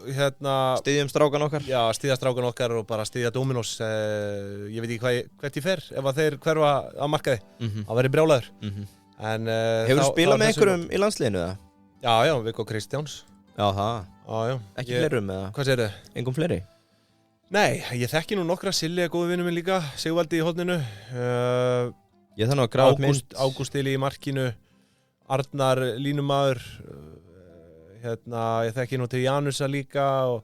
styðjum strákan okkar Já, styðja strákan okkar og bara styðja Dominos ég veit ekki hvert ég fer ef að þeir hverfa á markaði það verður brjálaður Hefur þú spilað með einhverjum í landsliðinu eða? Já, Viggo Kristjáns Já, það Ekki fleirum eða? Hvað segirðu? Engum fleiri? Nei, ég þekki nú nokkra Silli er góðu vinur minn líka Sigvaldi í horninu Ég þannig að gráða mynd Ágúst Ili í markinu Arnar línumaður ég þekki nú til Janusa líka og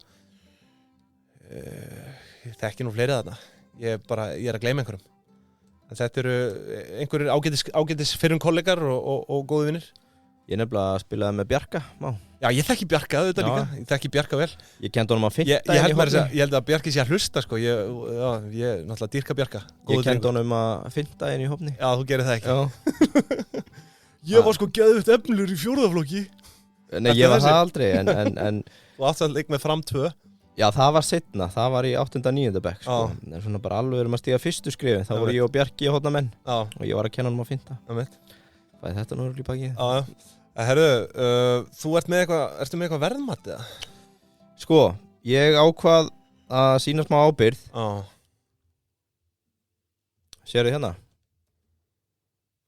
ég þekki nú fleiri þarna ég er að gleyma einhverjum en þetta eru einhverjir ágætis fyrrum kollegar og góðu vinnir Ég nefnilega spilaði með Bjarka Já, ég þekki Bjarka auðvitað líka ég þekki Bjarka vel Ég kendi honum að finta ég held að Bjarki sé að hlusta sko. ég náttúrulega dýrka Bjarka Ég kendi honum að finta inn í hópni Já, þú gerir það ekki Ég var sko geðugt efnilur í 4. flokki Nei, ég var það aldrei en Þú átt að leik með fram 2 Já, það var seinna, það var í 8. og 9. bekk sko. En svona bara alveg að stíga fyrstu skrifin þá voru ég og Bjarki í hótna menn og ég var að kenna honum að finta Þetta nú í bakið Herru, þú ertu með eitthvað verðmat eða? Sko, ég ákvað að sýna smá ábyrgð. Já. Sérðu hérna?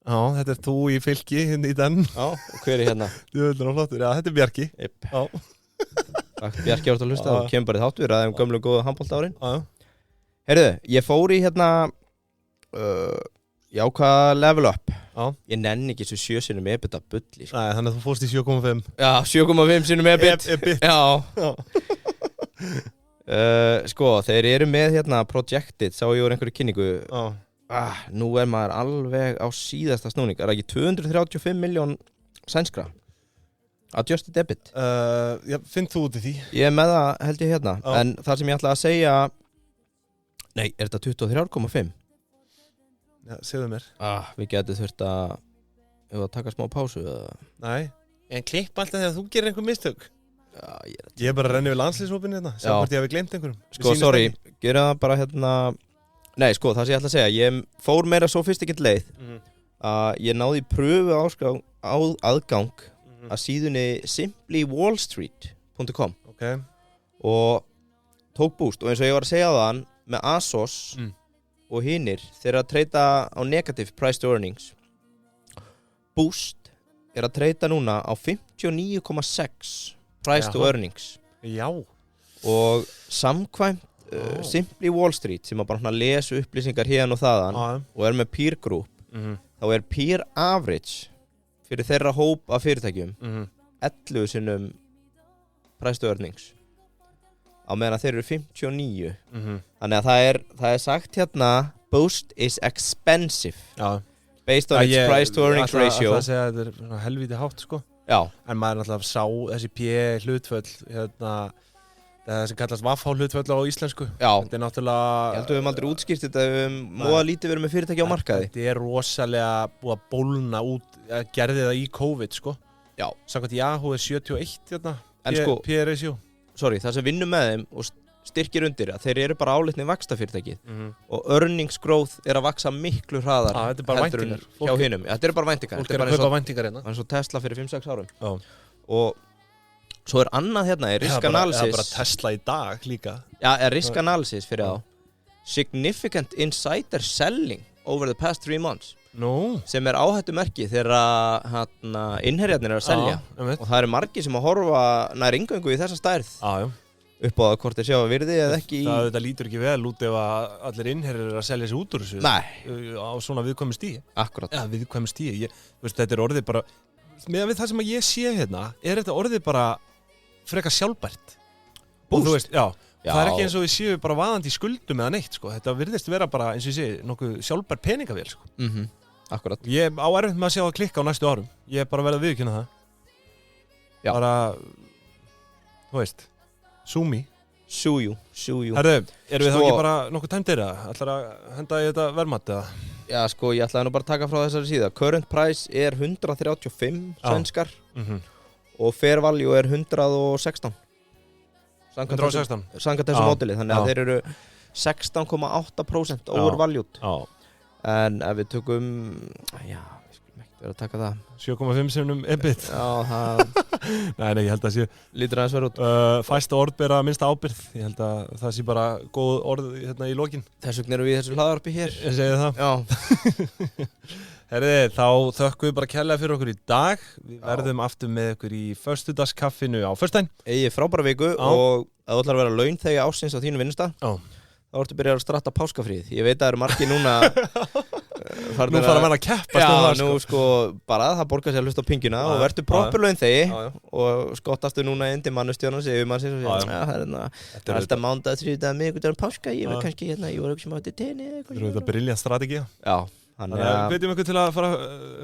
Já, þetta þú í fylki í den. Já, og hver hérna? Þú vildur á flottur, já, þetta Bjarki. Yep. Já. Bjarki átt að hlusta og kemur bara í þáttur að gömlu góðu handboltaárin. Já. Heyrðu, ég fór í hérna ég ákvað að level up. Já. Ég nenni ekki þessu 7 sinnum EBITDA bulli. Nei, þannig að þú fórst í 7,5. Já, 7,5 sinnum EBITDA. EBIT. Já. Sko, þeir eru með hérna Projected, sá ég úr einhverju kynningu. Já. Nú er maður alveg á síðasta snúning. Er það ekki 235 miljón sænskra? Adjusted debit. Finn þú út í því? Ég er með það held ég hérna. Já. En það sem ég ætla að segja, nei, er þetta 23,5? Já, segðu mér. Við getum þurft að taka smá pásu eða? Nei. En klipp alltaf þegar þú gerir einhver mistök. Já, ég er bara að renna við landslýshópinn hérna. Sjá hvort ég hafi gleymt einhverjum. Sko, sorry, gera það bara hérna. Nei, sko, það sem ég ætla að segja, ég fór meira sophisticated leið að ég náði pröfu aðgang að síðunni simplywallstreet.com og tók boost og eins og ég var að segja á þann með ASOS og hinir þeir að treyta á negative price to earnings. Boost er að treyta núna á 59,6 price to earnings. Já. Og samkvæmt Simply Wall Street sem að bara lesa upplýsingar hérna og þaðan og er með peer group þá er peer average fyrir þeirra hóp af fyrirtækjum 11 sinnum price to earnings á meðan þeir eru 59 þannig að það er sagt hérna Boost is expensive based on its price to earnings ratio. Það segja að þetta er helvíti hátt sko. Já. En maður náttúrulega sá þessi hlutföll hérna það sem kallast Vafhá-hlutföll á íslensku. Já. Þetta er náttúrulega Ég held að við höfum aldrei útskýrt þetta við höfum móða lítið verið með fyrirtæki á markaði. Þetta er rosalega búið að bólna út gerði það í COVID sko. Já. Samkvæmt Yahoo er 71 hérna PR ratio. Sorry, það sem vinnum með þeim og styrkir undir að þeir eru bara álitni vaxtafyrirtækið og earnings growth er að vaxa miklu hraðar þetta er bara væntingar hjá hinum. Þetta er bara væntingar. Fólk er að kaupa væntingar hérna. Það er svo Tesla fyrir 5-6 árum. Já. Og svo er annað hérna, risk analysis. Það er bara Tesla í dag líka. Já, risk analysis fyrir þá. Significant insider selling over the past 3 months. Sem er áhættumerki þegar innherjarnir eru að selja. Og það eru margir sem að horfa nær inngöngu í þessa stærð. Upp á það hvort þeir sjá að virði eða ekki í... Þetta lítur ekki vel út ef að allir innherjar eru að selja sig út úr þessu. Nei. Á svona viðkvæmu stigi. Akkurat. Já, viðkvæmu stigi. Þetta er orðið bara... Meðan við það sem ég sé hérna, er þetta orðið bara frekar sjálfbært. Og þú veist, já. Það er ekki eins og við séum bara vaðandi í skuldum eða neitt, sko. Þetta virðist vera bara, eins og ég sé, nokkuð sjálfbært peningavél, sko. Akkurat. Ég á erfitt með að sjá það klikka á næstu árum. Ég er bara verið að viðurkenna það. Já. Bara, þú veist, Súmi. Sújú. Herðu, erum við þá ekki bara nokkuð tæmdir eða? Ætlar að henda í þetta verðmat eða? Já, sko, ég ætlaði nú bara að taka frá þessari síða. Current price er 135 svenskar og fair value er 116. 116? Samkvæmt þessu módeli, þannig að þeir eru 16,8% overvalued. En ef við tökum, já, við skulum ekkert vera að taka það. 7,5 sinnum EBIT. Já, það... Nei, ég held að sé... Lítur aðeins verið út. Fæsta orð bera minnsta ábyrgð. Ég held að það sé bara góð orð hérna í lokin. Þess vegna erum við í þessu hlaðvarpi hér. Ég segi það. Já. Herriði, þá þökkum við bara kærlega fyrir okkur í dag. Við verðum aftur með okkur í föstudagskaffinu á föstudaginn. Eigið frábæra viku og ef þú ætlar að vera launþegi ársins á þínu vinnustað. Þá ertu byrjað að stratta páskafríð. Ég veit að það eru margir núna... Nú fara að vera að keppast Já, nú sko, bara það borgar sér að hlusta á pingjuna og verður proper launþegi og skottastu núna indi mannustjónan sig yfir mannsins og segja, það er alltaf mánudag, þriðjudag, miðvikudagur, páska, ég var kannski hérna, ég var ekki sem átti tenni Það eru þetta briljant strategía. Já, þannig að... Við veitum ykkur til að fara að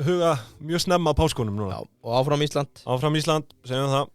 huga mjög snemma á páskunum núna. Já, og áfram Ísland. Áfram Ísland, segjum það.